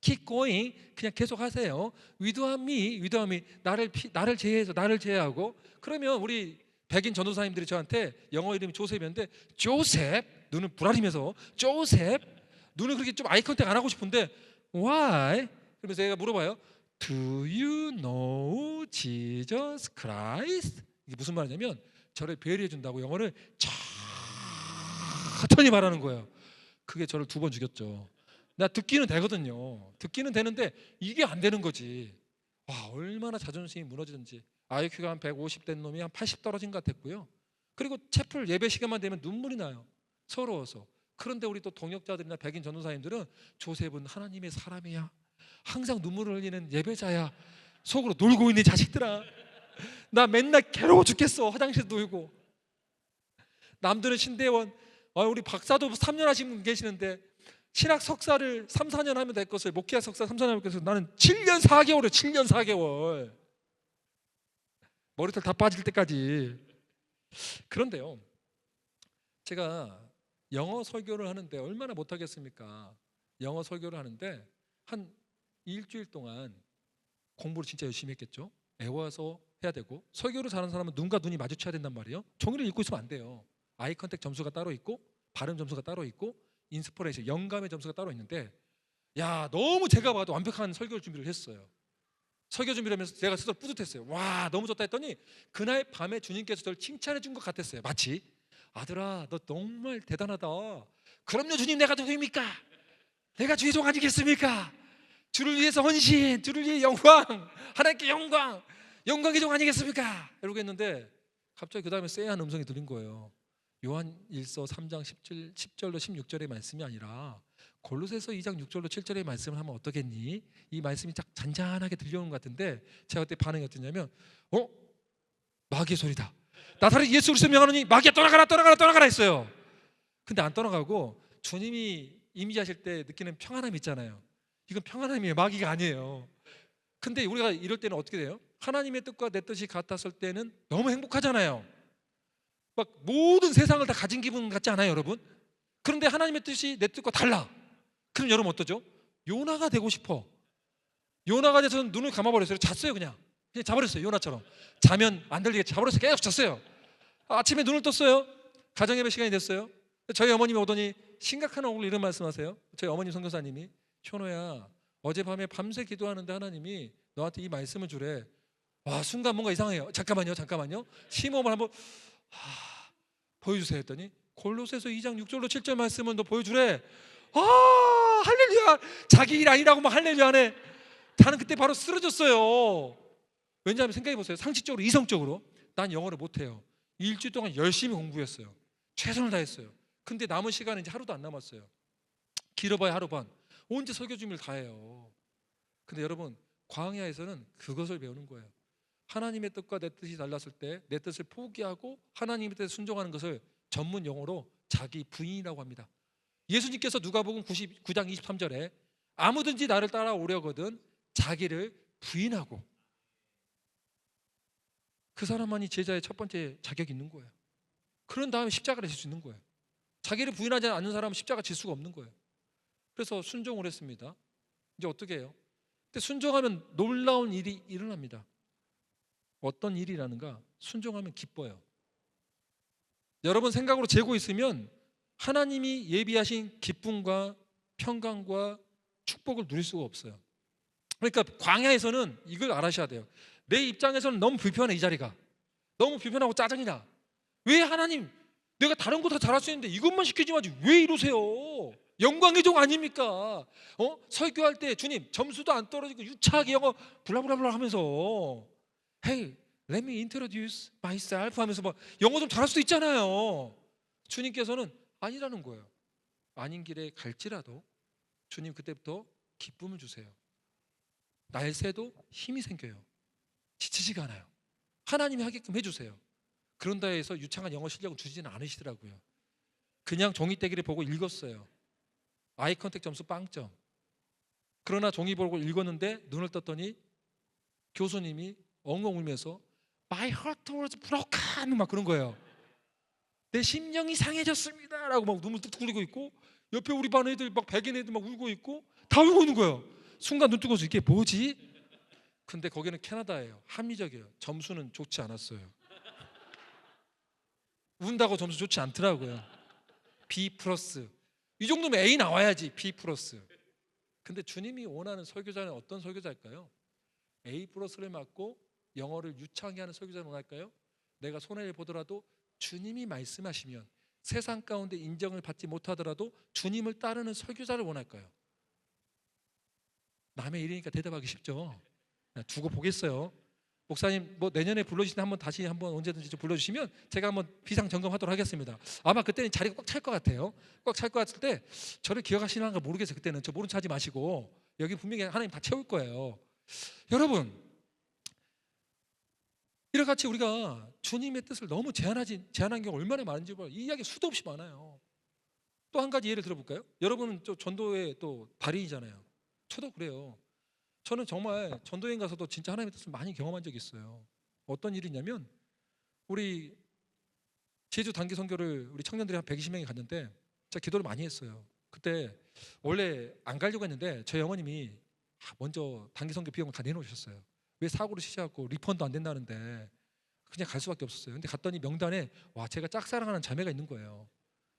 A: Keep going. 그냥 계속 하세요. Without me. 나를 제외하고. 그러면 우리 백인 전도사님들이 저한테 영어 이름이 조셉이었는데 조셉 눈을 부라리면서 조셉 눈을 그렇게 좀 아이 컨택 안 하고 싶은데 why? 그러면서 제가 물어봐요. Do you know Jesus Christ? 이게 무슨 말이냐면 저를 배려해 준다고 영어를 천천히 말하는 거예요. 그게 저를 2번 죽였죠. 나 듣기는 되거든요. 듣기는 되는데 이게 안 되는 거지. 와, 얼마나 자존심이 무너지는지. IQ가 한 150 된 놈이 한 80 떨어진 것 같았고요. 그리고 채플 예배 시간만 되면 눈물이 나요. 서러워서. 그런데 우리 또 동역자들이나 백인 전도사님들은 조셉은 하나님의 사람이야, 항상 눈물을 흘리는 예배자야, 속으로 놀고 있는 자식들아, 나 맨날 괴로워 죽겠어, 화장실도 울고. 남들은 신대원, 우리 박사도 3년 하신 분 계시는데 신학 석사를 3, 4년 하면 될 것을, 목회학 석사 3, 4년 하면 될 것을 나는 7년 4개월을 7년 4개월 머리털 다 빠질 때까지. 그런데요, 제가 영어 설교를 하는데 얼마나 못하겠습니까? 영어 설교를 하는데 한 일주일 동안 공부를 진짜 열심히 했겠죠. 애워서 해야 되고, 설교를 잘하는 사람은 눈과 눈이 마주쳐야 된단 말이에요. 종이를 읽고 있으면 안 돼요. 아이 컨택 점수가 따로 있고, 발음 점수가 따로 있고, 인스퍼레이션, 영감의 점수가 따로 있는데, 야, 너무 제가 봐도 완벽한 설교 준비를 했어요. 설교 준비를 하면서 제가 스스로 뿌듯했어요. 와, 너무 좋다 했더니 그날 밤에 주님께서 저를 칭찬해 준 것 같았어요. 마치 아들아, 너 정말 대단하다. 그럼요 주님, 내가 누구입니까? 내가 주의 종 아니겠습니까? 주를 위해서 헌신, 주를 위해 영광, 하나님께 영광, 영광의 종 아니겠습니까? 이러고 했는데 갑자기 그 다음에 쎄한 음성이 들린 거예요. 요한 1서 3장 10절로 16절의 말씀이 아니라 골로새서 2장 6절로 7절의 말씀을 하면 어떠겠니? 이 말씀이 딱 잔잔하게 들려오는 것 같은데, 제가 그때 반응이 어땠냐면, 마귀의 소리다. 나사렛 예수 그리스도 명하노니 마귀야 떠나가라 떠나가라 떠나가라 했어요. 근데 안 떠나가고 주님이 임재하실 때 느끼는 평안함이 있잖아요. 이건 평안함이에요, 마귀가 아니에요. 근데 우리가 이럴 때는 어떻게 돼요? 하나님의 뜻과 내 뜻이 같았을 때는 너무 행복하잖아요. 막 모든 세상을 다 가진 기분 같지 않아요, 여러분? 그런데 하나님의 뜻이 내 뜻과 달라. 그럼 여러분 어떠죠? 요나가 되고 싶어. 요나가 돼서는 눈을 감아버렸어요. 잤어요. 그냥 자버렸어요. 요나처럼 자면 안 들리게 자버렸어요. 계속 잤어요. 아침에 눈을 떴어요. 가정예배 시간이 됐어요. 저희 어머님이 오더니 심각한 얼굴로 이런 말씀하세요. 저희 어머님 선교사님이, 현호야, 어젯밤에 밤새 기도하는데 하나님이 너한테 이 말씀을 주래. 와, 순간 뭔가 이상해요. 잠깐만요 심호흡을 한번 보여주세요 했더니 골로새서 2장 6절로 7절 말씀은 너 보여주래. 할렐루야. 자기 일 아니라고 막 할렐루야 하네. 나는 그때 바로 쓰러졌어요. 왜냐하면 생각해보세요. 상식적으로, 이성적으로 난 영어를 못해요. 일주일 동안 열심히 공부했어요. 최선을 다했어요. 근데 남은 시간은 이제 하루도 안 남았어요. 길어봐야 하루 반. 언제 설교 준비를 다 해요. 근데 여러분, 광야에서는 그것을 배우는 거예요. 하나님의 뜻과 내 뜻이 달랐을 때 내 뜻을 포기하고 하나님의 뜻에 순종하는 것을 전문 용어로 자기 부인이라고 합니다. 예수님께서 누가복음 9장 23절에 아무든지 나를 따라오려거든 자기를 부인하고, 그 사람만이 제자의 첫 번째 자격이 있는 거예요. 그런 다음에 십자가를 질 수 있는 거예요. 자기를 부인하지 않는 사람은 십자가 질 수가 없는 거예요. 그래서 순종을 했습니다. 이제 어떻게 해요? 근데 순종하면 놀라운 일이 일어납니다. 어떤 일이라는가? 순종하면 기뻐요. 여러분 생각으로 재고 있으면 하나님이 예비하신 기쁨과 평강과 축복을 누릴 수가 없어요. 그러니까 광야에서는 이걸 알아셔야 돼요. 내 입장에서는 너무 불편해. 이 자리가 너무 불편하고 짜증이나. 왜 하나님, 내가 다른 거 다 잘할 수 있는데 이것만 시키지 마지 왜 이러세요? 영광의 종 아닙니까? 설교할 때 주님 점수도 안 떨어지고 유창하게 영어 블라블라블라 하면서 Hey, let me introduce myself 하면서 막 영어 좀 잘할 수도 있잖아요. 주님께서는 아니라는 거예요. 아닌 길에 갈지라도 주님 그때부터 기쁨을 주세요. 날새도 힘이 생겨요. 지치지가 않아요. 하나님이 하게끔 해주세요. 그런다 해서 유창한 영어 실력을 주지는 않으시더라고요. 그냥 종이떼기를 보고 읽었어요. 아이 컨택 점수 빵점. 그러나 종이 보고 읽었는데 눈을 떴더니 교수님이 엉엉 울면서 My heart was broken 막 그런 거예요. 내 심령이 상해졌습니다 라고 막 눈물 뚝뚝 흘리고 있고, 옆에 우리 반 애들 막 백인 애들 막 울고 있고 다 울고 있는 거예요. 순간 눈 뜨고서 이게 뭐지? 근데 거기는 캐나다예요. 합리적이에요. 점수는 좋지 않았어요. 운다고 점수 좋지 않더라고요. B 플러스. 이 정도면 A 나와야지. B 플러스. 근데 주님이 원하는 설교자는 어떤 설교자일까요? A 플러스를 맞고 영어를 유창하게 하는 설교자를 원할까요? 내가 손해를 보더라도 주님이 말씀하시면 세상 가운데 인정을 받지 못하더라도 주님을 따르는 설교자를 원할까요? 남의 일이니까 대답하기 쉽죠. 두고 보겠어요. 목사님 뭐 내년에 불러주시면 한번 다시 한번 언제든지 좀 불러주시면 제가 한번 비상 점검하도록 하겠습니다. 아마 그때는 자리가 꽉 찰 것 같아요. 꽉 찰 것 같을 때 저를 기억하시는가 모르겠어요. 그때는 저 모른 척 하지 마시고 여기 분명히 하나님 다 채울 거예요. 여러분 이와 같이 우리가 주님의 뜻을 너무 제한한 경우 얼마나 많은지 몰라요. 이 이야기 수도 없이 많아요. 또 한 가지 예를 들어볼까요? 여러분은 또 전도의 또 달인이잖아요. 저도 그래요. 저는 정말 전도여행 가서도 진짜 하나님의 뜻을 많이 경험한 적이 있어요. 어떤 일이냐면 우리 제주 단기 선교를 우리 청년들이 한 120명이 갔는데 제가 기도를 많이 했어요. 그때 원래 안 가려고 했는데 저희 어머님이 먼저 단기 선교 비용을 다 내놓으셨어요. 왜 사고를 치셔갖고 리펀드 안 된다는데 그냥 갈 수밖에 없었어요. 근데 갔더니 명단에 와 제가 짝사랑하는 자매가 있는 거예요.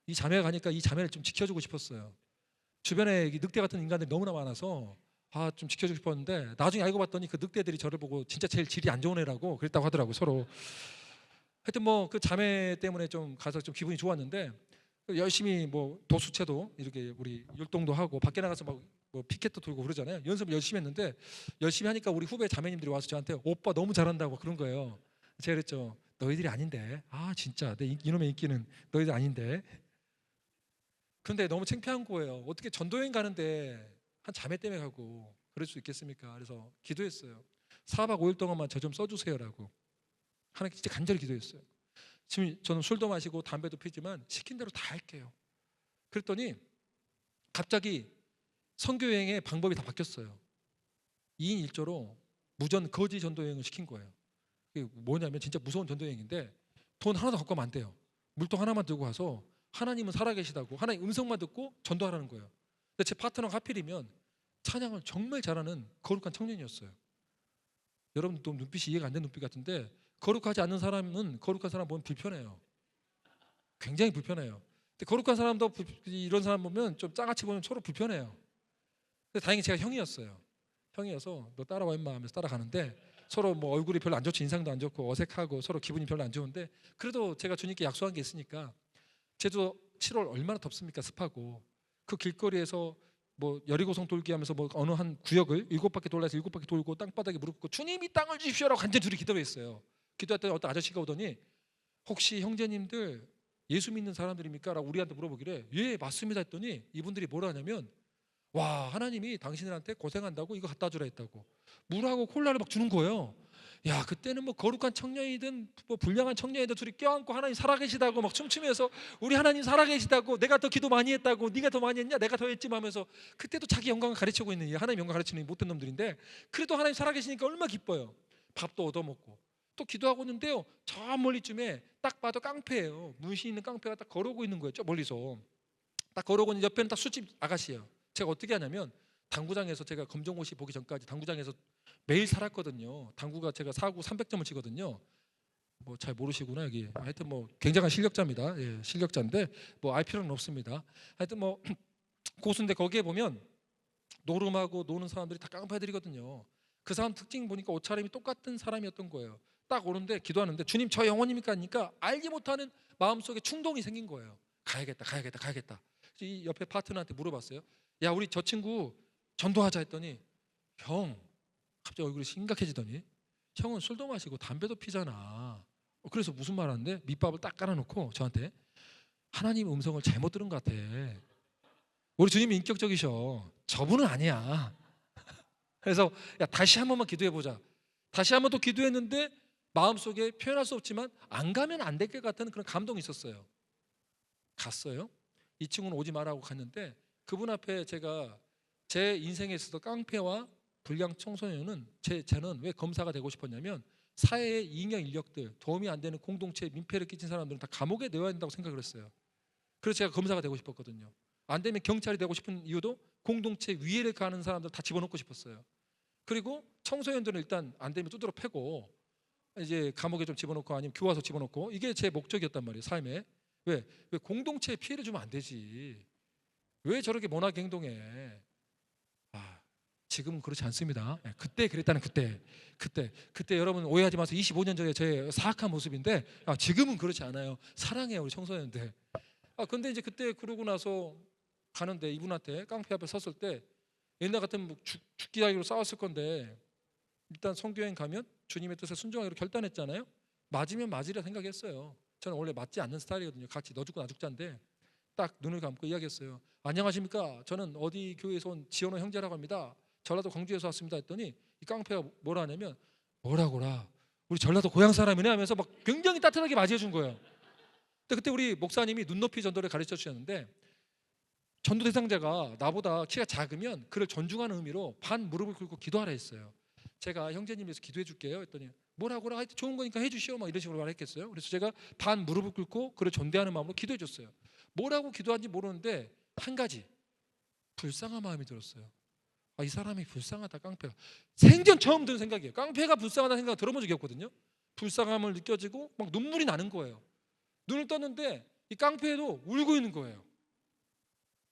A: 이 자매가 가니까 이 자매를 좀 지켜주고 싶었어요. 주변에 늑대 같은 인간들이 너무나 많아서 좀 지켜주고 싶었는데 나중에 알고 봤더니 그 늑대들이 저를 보고 진짜 제일 질이 안 좋은 애라고 그랬다고 하더라고요. 서로. 하여튼 뭐 그 자매 때문에 좀 가서 좀 기분이 좋았는데 열심히 뭐 도수체도 이렇게 우리 율동도 하고 밖에 나가서 막 뭐 피켓도 돌고 그러잖아요. 연습을 열심히 했는데 열심히 하니까 우리 후배 자매님들이 와서 저한테 오빠 너무 잘한다고 그런 거예요. 제가 그랬죠. 너희들이 아닌데. 진짜 내 이놈의 인기는 너희들 아닌데. 근데 너무 창피한 거예요. 어떻게 전도여행 가는데 한 자매 때문에 가고 그럴 수 있겠습니까? 그래서 기도했어요. 4박 5일 동안만 저 좀 써주세요라고. 하나님께 진짜 간절히 기도했어요. 지금 저는 술도 마시고 담배도 피지만 시킨 대로 다 할게요. 그랬더니 갑자기 선교여행의 방법이 다 바뀌었어요. 2인 1조로 무전 거지 전도여행을 시킨 거예요. 그게 뭐냐면 진짜 무서운 전도여행인데 돈 하나도 갖고 가면 안 돼요. 물통 하나만 들고 가서 하나님은 살아계시다고 하나님 음성만 듣고 전도하라는 거예요. 근데 제 파트너가 하필이면 찬양을 정말 잘하는 거룩한 청년이었어요. 여러분도 눈빛이 이해가 안 되는 눈빛 같은데 거룩하지 않는 사람은 거룩한 사람 보면 불편해요. 굉장히 불편해요. 근데 거룩한 사람도 이런 사람 보면 좀 짱같이 보면 서로 불편해요. 근데 다행히 제가 형이었어요. 형이어서 너 따라와 임마 하면서 따라가는데 서로 뭐 얼굴이 별로 안 좋지 인상도 안 좋고 어색하고 서로 기분이 별로 안 좋은데 그래도 제가 주님께 약속한 게 있으니까 제주 7월 얼마나 덥습니까? 습하고 그 길거리에서 뭐 여리고성 돌기 하면서 뭐 어느 한 구역을 7바퀴 돌아서 7바퀴 돌고 땅바닥에 무릎 꿇고 주님이 땅을 주십시오라고 간절히 둘이 기도했어요. 기도했더니 어떤 아저씨가 오더니 혹시 형제님들 예수 믿는 사람들입니까? 라고 우리한테 물어보길래 예 맞습니다 했더니 이분들이 뭐라 하냐면 와 하나님이 당신들한테 고생한다고 이거 갖다 주라 했다고 물하고 콜라를 막 주는 거예요. 야 그때는 뭐 거룩한 청년이든 뭐 불량한 청년이든 둘이 껴안고 하나님 살아계시다고 막 춤추면서 우리 하나님 살아계시다고 내가 더 기도 많이 했다고 네가 더 많이 했냐 내가 더 했지 하면서 그때도 자기 영광을 가르치고 있는 하나님 영광 가르치는 못된 놈들인데 그래도 하나님 살아계시니까 얼마나 기뻐요. 밥도 얻어먹고 또 기도하고 있는데요 저 멀리쯤에 딱 봐도 깡패예요. 문신 있는 깡패가 딱 걸어오고 있는 거예요. 저 멀리서 딱 걸어오고 있는 옆에는 딱 술집 아가씨예요. 제가 어떻게 하냐면 당구장에서 제가 검정고시 보기 전까지 당구장에서 매일 살았거든요. 당구가 제가 4구 300점을 치거든요. 뭐 잘 모르시구나 여기. 하여튼 뭐 굉장한 실력자입니다. 예, 실력자인데 뭐 알 필요는 없습니다. 하여튼 뭐 고수인데 거기에 보면 노름하고 노는 사람들이 다 깡패들이거든요. 그 사람 특징 보니까 옷차림이 똑같은 사람이었던 거예요. 딱 오는데 기도하는데 주님 저 영혼입니까 하니까 알지 못하는 마음속에 충동이 생긴 거예요. 가야겠다 가야겠다 가야겠다. 이 옆에 파트너한테 물어봤어요. 야 우리 저 친구 전도하자 했더니 형 갑자기 얼굴이 심각해지더니 형은 술도 마시고 담배도 피잖아. 그래서 무슨 말 하는데 밑밥을 딱 깔아놓고 저한테 하나님 음성을 잘못 들은 것 같아. 우리 주님이 인격적이셔. 저분은 아니야. 그래서 야 다시 한 번만 기도해보자. 다시 한 번 또 기도했는데 마음속에 표현할 수 없지만 안 가면 안 될 것 같은 그런 감동이 있었어요. 갔어요. 이 친구는 오지 말라고 갔는데 그분 앞에 제가 제 인생에 있어서 깡패와 불량 청소년은 저는 왜 검사가 되고 싶었냐면 사회의 이익형 인력들 도움이 안 되는 공동체에 민폐를 끼친 사람들은 다 감옥에 넣어야 된다고 생각을 했어요. 그래서 제가 검사가 되고 싶었거든요. 안 되면 경찰이 되고 싶은 이유도 공동체 위해를 가는 사람들 다 집어넣고 싶었어요. 그리고 청소년들은 일단 안 되면 두드러 패고 이제 감옥에 좀 집어넣고 아니면 교화소 집어넣고 이게 제 목적이었단 말이에요. 삶에. 왜 공동체에 피해를 주면 안 되지. 왜 저렇게 모나게 행동해. 지금은 그렇지 않습니다. 그때 그랬다는 그때 여러분 오해하지 마세요. 25년 전에 저의 사악한 모습인데 지금은 그렇지 않아요. 사랑해요 우리 청소년들. 근데 이제 그때 그러고 나서 가는데 이분한테 깡패 앞에 섰을 때 옛날 같으면 뭐 죽기 다기로 싸웠을 건데 일단 선교여행 가면 주님의 뜻에 순종하기로 결단했잖아요. 맞으면 맞으리라 생각했어요. 저는 원래 맞지 않는 스타일이거든요. 같이 너 죽고 나 죽자인데 딱 눈을 감고 이야기했어요. 안녕하십니까? 저는 어디 교회에서 온 지원호 형제라고 합니다. 전라도 광주에서 왔습니다 했더니 이 깡패가 뭐라 하냐면 뭐라고라 우리 전라도 고향 사람이네 하면서 막 굉장히 따뜻하게 맞이해 준 거예요. 근데 그때 우리 목사님이 눈높이 전도를 가르쳐 주셨는데 전도 대상자가 나보다 키가 작으면 그를 존중하는 의미로 반 무릎을 꿇고 기도하라 했어요. 제가 형제님에서 기도해 줄게요 했더니 뭐라고라 하여튼 좋은 거니까 해주시오 막 이런 식으로 말했겠어요. 그래서 제가 반 무릎을 꿇고 그를 존대하는 마음으로 기도해 줬어요. 뭐라고 기도한지 모르는데 한 가지 불쌍한 마음이 들었어요. 아, 이 사람이 불쌍하다. 깡패가 생전 처음 든 생각이에요. 깡패가 불쌍하다는 생각 들어본 적이 없거든요. 불쌍함을 느껴지고 막 눈물이 나는 거예요. 눈을 떴는데 이 깡패도 울고 있는 거예요.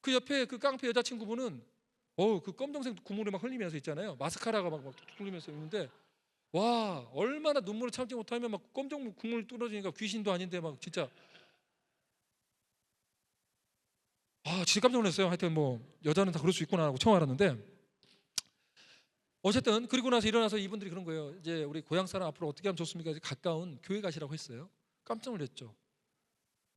A: 그 옆에 그 깡패 여자친구분은 그 검정색 국물을 막 흘리면서 있잖아요. 마스카라가 막 흘리면서 있는데 와 얼마나 눈물을 참지 못하면 막 검정 국물 떨어지니까 귀신도 아닌데 막 진짜 진짜 깜짝 놀랐어요. 하여튼 뭐 여자는 다 그럴 수 있구나 하고 처음 알았는데 어쨌든 그리고 나서 일어나서 이분들이 그런 거예요. 이제 우리 고향 사람 앞으로 어떻게 하면 좋습니까? 가까운 교회 가시라고 했어요. 깜짝 놀랐죠.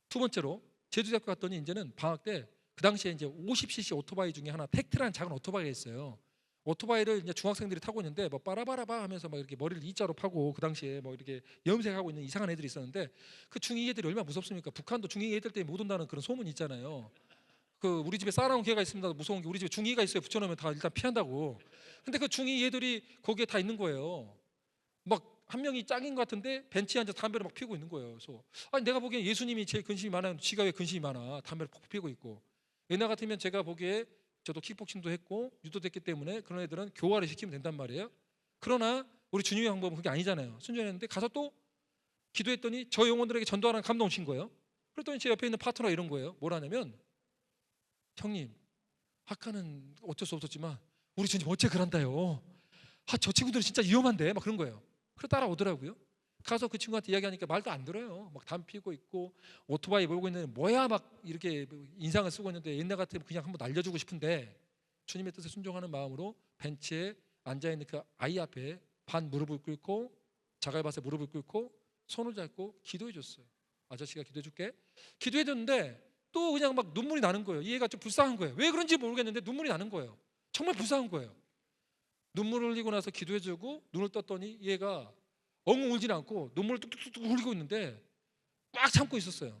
A: 두 번째로 제주대학교 갔더니 이제는 방학 때 그 당시에 이제 50cc 오토바이 중에 하나 텍트라는 작은 오토바이가 있어요. 오토바이를 이제 중학생들이 타고 있는데 뭐 빠라바라바 하면서 막 이렇게 머리를 E자로 파고 그 당시에 뭐 이렇게 염색하고 있는 이상한 애들이 있었는데 그 중2 애들이 얼마나 무섭습니까? 북한도 중2 애들 때문에 못 온다는 그런 소문이 있잖아요. 그 우리 집에 쌓아놓은 개가 있습니다. 무서운 게 우리 집에 중2가 있어요. 붙여놓으면 다 일단 피한다고. 근데 그 중2 애들이 거기에 다 있는 거예요. 막 한 명이 짱인 것 같은데 벤치에 앉아 담배를 막 피우고 있는 거예요. 그래서 아니 내가 보기엔 예수님이 제일 근심이 많아요. 지가 왜 근심이 많아? 담배를 푹 피우고 있고. 옛날 같으면 제가 보기에 저도 킥복싱도 했고 유도도 했기 때문에 그런 애들은 교화를 시키면 된단 말이에요. 그러나 우리 주님의 방법은 그게 아니잖아요. 순전했는데 가서 또 기도했더니 저 영혼들에게 전도하라는 감동 오신 거예요. 그랬더니 제 옆에 있는 파트너가 이런 거예요. 뭐라냐면 형님 아까는 어쩔 수 없었지만 우리 주님 어째 그런다요. 저 친구들은 진짜 위험한데 막 그런 거예요. 그래 따라오더라고요. 가서 그 친구한테 이야기하니까 말도 안 들어요. 막 담배 피우고 있고 오토바이 몰고 있는데 뭐야 막 이렇게 인상을 쓰고 있는데 옛날 같으면 그냥 한번 날려주고 싶은데 주님의 뜻에 순종하는 마음으로 벤치에 앉아있는 그 아이 앞에 반 무릎을 꿇고 자갈밭에 무릎을 꿇고 손을 잡고 기도해 줬어요. 아저씨가 기도해 줄게. 기도해 줬는데 또 그냥 막 눈물이 나는 거예요. 이 애가 좀 불쌍한 거예요. 왜 그런지 모르겠는데 눈물이 나는 거예요. 정말 불쌍한 거예요. 눈물을 흘리고 나서 기도해 주고 눈을 떴더니 얘가 엉엉 울진 않고 눈물을 뚝뚝뚝 흘리고 있는데 막 참고 있었어요.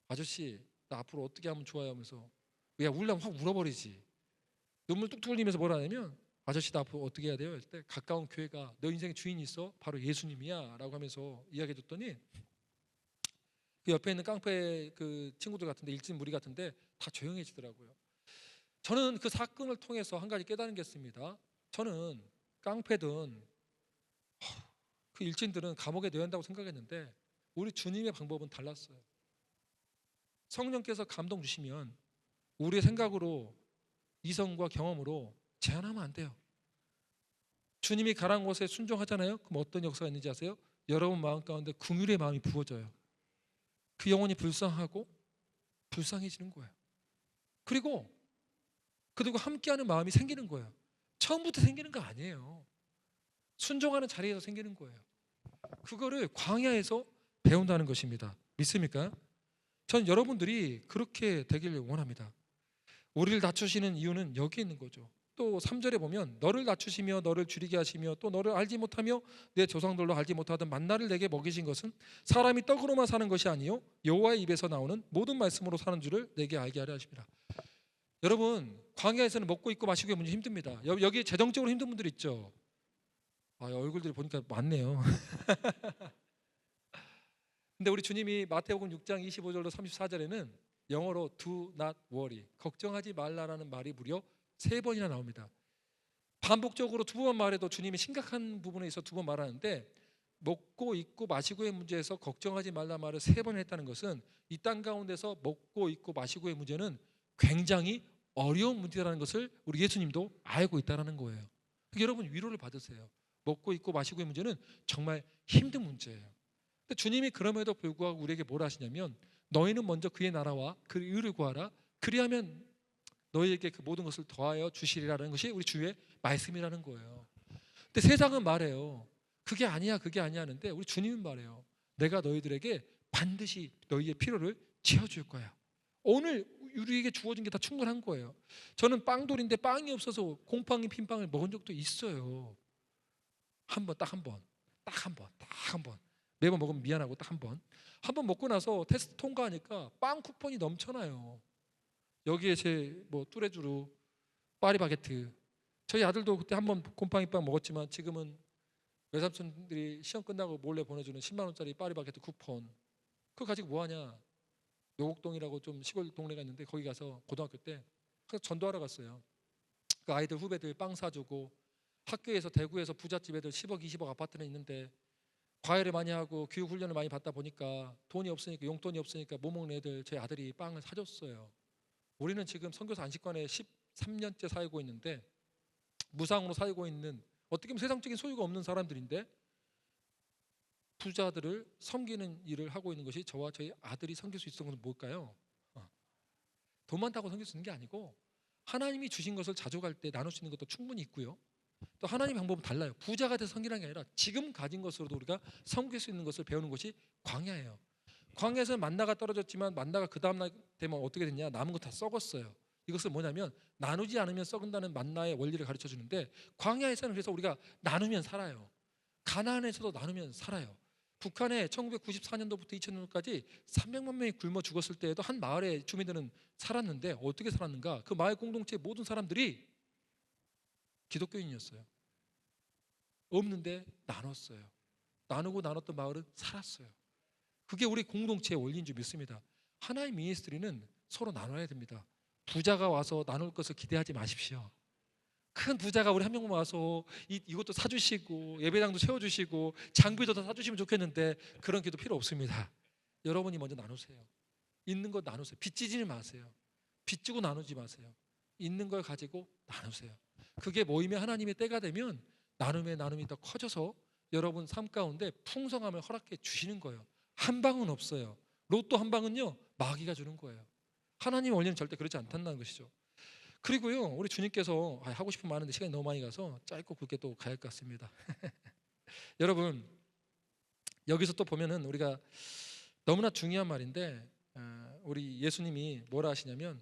A: 아저씨 나 앞으로 어떻게 하면 좋아요 하면서 야 울려면 확 울어버리지. 눈물 뚝뚝 흘리면서 뭐라 하냐면 아저씨 나 앞으로 어떻게 해야 돼요? 할 때 가까운 교회가 너 인생의 주인이 있어 바로 예수님이야 라고 하면서 이야기해 줬더니 그 옆에 있는 깡패 그 친구들 같은데 일진 무리 같은데 다 조용해지더라고요. 저는 그 사건을 통해서 한 가지 깨달은 게 있습니다. 저는 깡패든 그 일진들은 감옥에 넣어야 한다고 생각했는데 우리 주님의 방법은 달랐어요. 성령께서 감동 주시면 우리의 생각으로 이성과 경험으로 제한하면 안 돼요. 주님이 가란 곳에 순종하잖아요. 그럼 어떤 역사가 있는지 아세요? 여러분 마음 가운데 긍휼의 마음이 부어져요. 그 영혼이 불쌍하고 불쌍해지는 거예요. 그리고 그들과 함께하는 마음이 생기는 거예요. 처음부터 생기는 거 아니에요. 순종하는 자리에서 생기는 거예요. 그거를 광야에서 배운다는 것입니다. 믿습니까? 전 여러분들이 그렇게 되기를 원합니다. 우리를 낮추시는 이유는 여기 있는 거죠. 또 3절에 보면 너를 낮추시며 너를 줄이게 하시며 또 너를 알지 못하며 내 조상들로 알지 못하던 만나를 내게 먹이신 것은 사람이 떡으로만 사는 것이 아니요 여호와의 입에서 나오는 모든 말씀으로 사는 줄을 내게 알게 하려 하십니다. 여러분 광야에서는 먹고 입고 마시고 문제 힘듭니다. 여기 재정적으로 힘든 분들 있죠. 얼굴들이 보니까 많네요. 근데 우리 주님이 마태복음 6장 25절로 34절에는 영어로 do not worry, 걱정하지 말라라는 말이 무려 3번이나 나옵니다. 반복적으로 2번 말해도 주님이 심각한 부분에 있어 2번 말하는데 먹고 입고 마시고의 문제에서 걱정하지 말라 말을 3번 했다는 것은 이 땅 가운데서 먹고 입고 마시고의 문제는 굉장히 어려운 문제라는 것을 우리 예수님도 알고 있다는 거예요. 그러니까 여러분 위로를 받으세요. 먹고 입고 마시고의 문제는 정말 힘든 문제예요. 근데 주님이 그럼에도 불구하고 우리에게 뭘 하시냐면 너희는 먼저 그의 나라와 그 의를 구하라. 그리하면 너희에게 그 모든 것을 더하여 주시리라는 것이 우리 주의 말씀이라는 거예요. 근데 세상은 말해요. 그게 아니야, 그게 아니야 하는데 우리 주님은 말해요. 내가 너희들에게 반드시 너희의 필요를 채워줄 거야. 오늘 우리에게 주어진 게 다 충분한 거예요. 저는 빵돌인데 빵이 없어서 곰팡이 핀빵을 먹은 적도 있어요. 한 번, 딱 한 번, 딱 한 번, 딱 한 번. 매번 먹으면 미안하고 딱 한 번. 한 번 먹고 나서 테스트 통과하니까 빵 쿠폰이 넘쳐나요. 여기에 제 뭐 뚜레쥬르, 파리바게트. 저희 아들도 그때 한 번 곰팡이빵 먹었지만 지금은 외삼촌들이 시험 끝나고 몰래 보내주는 10만 원짜리 파리바게트 쿠폰. 그거 가지고 뭐 하냐? 요곡동이라고 좀 시골 동네가 있는데 거기 가서 고등학교 때 전도하러 갔어요. 그 아이들 후배들 빵 사주고 학교에서 대구에서 부잣집 애들 10억 20억 아파트는 있는데 과외를 많이 하고 교육 훈련을 많이 받다 보니까 돈이 없으니까 용돈이 없으니까 못 먹는 애들 저희 아들이 빵을 사줬어요. 우리는 지금 선교사 안식관에 13년째 살고 있는데 무상으로 살고 있는 어떻게 보면 세상적인 소유가 없는 사람들인데 부자들을 섬기는 일을 하고 있는 것이 저와 저희 아들이 섬길 수 있었던 것은 뭘까요? 돈 많다고 섬길 수 있는 게 아니고 하나님이 주신 것을 자족할 때 나눌 수 있는 것도 충분히 있고요. 또 하나님의 방법은 달라요. 부자가 돼서 섬기는 게 아니라 지금 가진 것으로도 우리가 섬길 수 있는 것을 배우는 것이 광야예요. 광야에서는 만나가 떨어졌지만 만나가 그 다음날 되면 어떻게 됐냐? 남은 거 다 썩었어요. 이것은 뭐냐면 나누지 않으면 썩은다는 만나의 원리를 가르쳐 주는데 광야에서는 그래서 우리가 나누면 살아요. 가나안에서도 나누면 살아요. 북한에 1994년도부터 2000년도까지 300만 명이 굶어 죽었을 때에도 한 마을의 주민들은 살았는데 어떻게 살았는가? 그 마을 공동체의 모든 사람들이 기독교인이었어요. 없는데 나눴어요. 나누고 나눴던 마을은 살았어요. 그게 우리 공동체의 원리인 줄 믿습니다. 하나의 미니스트리는 서로 나눠야 됩니다. 부자가 와서 나눌 것을 기대하지 마십시오. 큰 부자가 우리 한 명만 와서 이것도 사주시고 예배당도 채워주시고 장비도 다 사주시면 좋겠는데 그런 기도 필요 없습니다. 여러분이 먼저 나누세요. 있는 거 나누세요. 빚지지 마세요. 빚지고 나누지 마세요. 있는 걸 가지고 나누세요. 그게 모임의 하나님의 때가 되면 나눔의 나눔이 더 커져서 여러분 삶 가운데 풍성함을 허락해 주시는 거예요. 한 방은 없어요. 로또 한 방은요 마귀가 주는 거예요. 하나님의 원리는 절대 그렇지 않다는 것이죠. 그리고요 우리 주님께서 하고 싶은 많은데 시간이 너무 많이 가서 짧고 굵게 또 가야 할 것 같습니다. 여러분 여기서 또 보면은 우리가 너무나 중요한 말인데 우리 예수님이 뭐라 하시냐면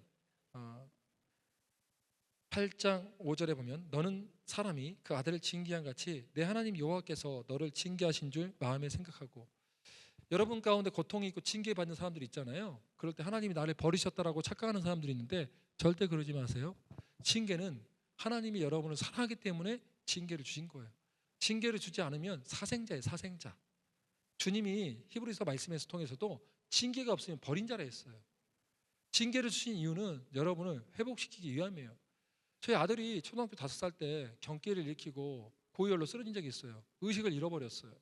A: 8장 5절에 보면 너는 사람이 그 아들을 징계한 같이 내 하나님 여호와께서 너를 징계하신 줄 마음에 생각하고. 여러분 가운데 고통이 있고 징계받는 사람들이 있잖아요. 그럴 때 하나님이 나를 버리셨다라고 착각하는 사람들이 있는데 절대 그러지 마세요. 징계는 하나님이 여러분을 사랑하기 때문에 징계를 주신 거예요. 징계를 주지 않으면 사생자예요. 사생자. 주님이 히브리서 말씀에서 통해서도 징계가 없으면 버린 자라 했어요. 징계를 주신 이유는 여러분을 회복시키기 위함이에요. 저희 아들이 초등학교 5살 때 경기를 일으키고 고열로 쓰러진 적이 있어요. 의식을 잃어버렸어요.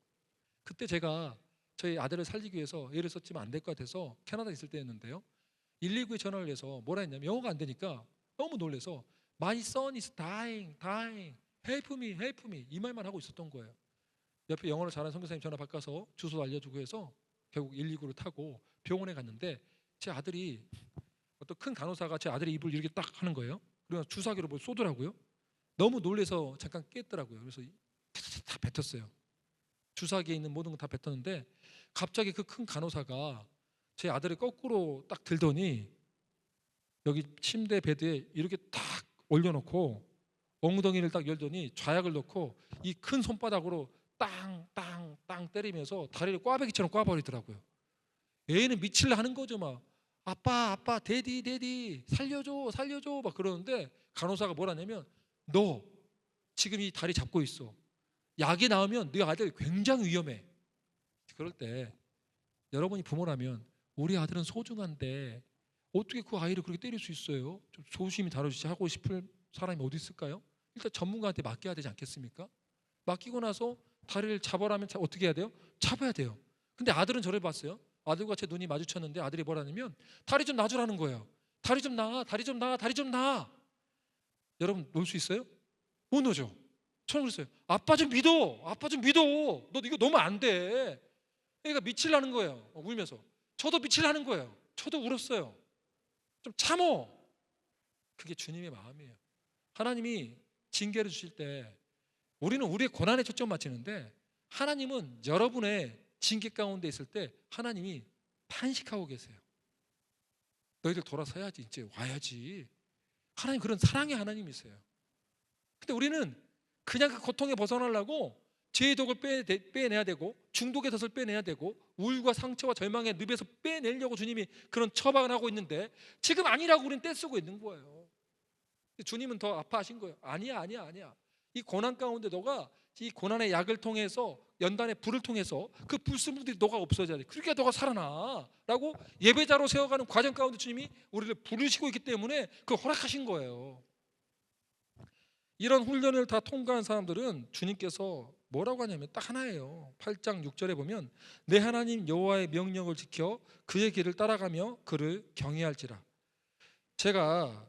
A: 그때 제가 저희 아들을 살리기 위해서 애를 썼지만 안 될 것 같아서 캐나다에 있을 때였는데요. 119에 전화를 해서 뭐라 했냐면 영어가 안 되니까 너무 놀래서 My son is dying, dying, help me, help me 이 말만 하고 있었던 거예요. 옆에 영어를 잘하는 선교사님 전화 바꿔서 주소 알려주고 해서 결국 119를 타고 병원에 갔는데 제 아들이 어떤 큰 간호사가 제 아들의 입을 이렇게 딱 하는 거예요. 그래서 주사기로 뭘 쏘더라고요. 너무 놀래서 잠깐 깼더라고요. 그래서 다 뱉었어요. 주사기에 있는 모든 거 다 뱉었는데 갑자기 그 큰 간호사가 제 아들을 거꾸로 딱 들더니 여기 침대 베드에 이렇게 딱 올려놓고 엉덩이를 딱 열더니 좌약을 넣고 이 큰 손바닥으로 땅땅땅 때리면서 다리를 꽈배기처럼 꽈버리더라고요. 애는 미칠라 하는 거죠. 막 아빠 아빠 데디 데디 살려줘 살려줘 막 그러는데 간호사가 뭐라냐면 너 지금 이 다리 잡고 있어. 약이 나오면 네 아들 굉장히 위험해. 그럴 때 여러분이 부모라면 우리 아들은 소중한데 어떻게 그 아이를 그렇게 때릴 수 있어요? 좀 조심히 다뤄주시 하고 싶을 사람이 어디 있을까요? 일단 전문가한테 맡겨야 되지 않겠습니까? 맡기고 나서 다리를 잡아라면 어떻게 해야 돼요? 잡아야 돼요. 근데 아들은 저를 봤어요. 아들과 제 눈이 마주쳤는데 아들이 뭐라냐면 다리 좀 놔주라는 거예요. 다리 좀 놔, 다리 좀 놔, 다리 좀 놔. 여러분 놀 수 있어요? 못 놓죠. 저는 그랬어요. 아빠 좀 믿어. 아빠 좀 믿어. 너 이거 놓으면 안 돼. 애가 미칠라는 거예요. 울면서. 저도 미칠라는 거예요. 저도 울었어요. 좀 참어. 그게 주님의 마음이에요. 하나님이 징계를 주실 때 우리는 우리의 고난에 초점 맞추는데 하나님은 여러분의 징계 가운데 있을 때 하나님이 탄식하고 계세요. 너희들 돌아서야지, 이제 와야지. 하나님 그런 사랑의 하나님이세요. 근데 우리는 그냥 그 고통에 벗어나려고 죄의 독을 빼내야 되고 중독의 덫을 빼내야 되고 우울과 상처와 절망의 늪에서 빼내려고 주님이 그런 처방을 하고 있는데 지금 아니라고 우리는 떼쓰고 있는 거예요. 주님은 더 아파하신 거예요. 아니야, 아니야, 아니야. 이 고난 가운데 너가 이 고난의 약을 통해서 연단의 불을 통해서 그 불순물들이 너가 없어져야 돼. 그러니까 너가 살아나 라고 예배자로 세워가는 과정 가운데 주님이 우리를 부르시고 있기 때문에 그걸 허락하신 거예요. 이런 훈련을 다 통과한 사람들은 주님께서 뭐라고 하냐면 딱 하나예요. 8장 6절에 보면 내 하나님 여호와의 명령을 지켜 그의 길을 따라가며 그를 경외할지라. 제가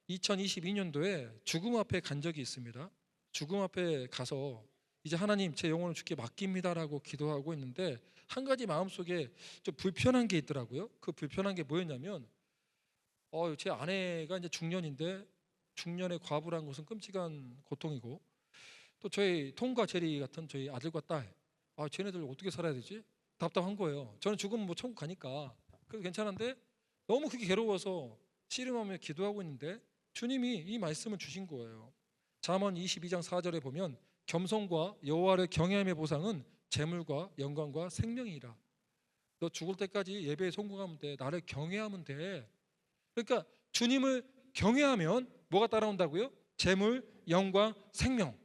A: 2022년도에 죽음 앞에 간 적이 있습니다. 죽음 앞에 가서 이제 하나님 제 영혼을 주께 맡깁니다라고 기도하고 있는데 한 가지 마음속에 좀 불편한 게 있더라고요. 그 불편한 게 뭐였냐면 제 아내가 이제 중년인데 중년의 과부라는 것은 끔찍한 고통이고 또 저희 톰과 제리 같은 저희 아들과 딸 쟤네들 어떻게 살아야 되지? 답답한 거예요. 저는 죽으면 뭐 천국 가니까 그래도 괜찮은데 너무 그게 괴로워서 씨름하며 기도하고 있는데 주님이 이 말씀을 주신 거예요. 잠언 22장 4절에 보면 겸손과 여호와를 경외함의 보상은 재물과 영광과 생명이라. 너 죽을 때까지 예배에 성공하면 돼. 나를 경외하면 돼. 그러니까 주님을 경외하면 뭐가 따라온다고요? 재물, 영광, 생명.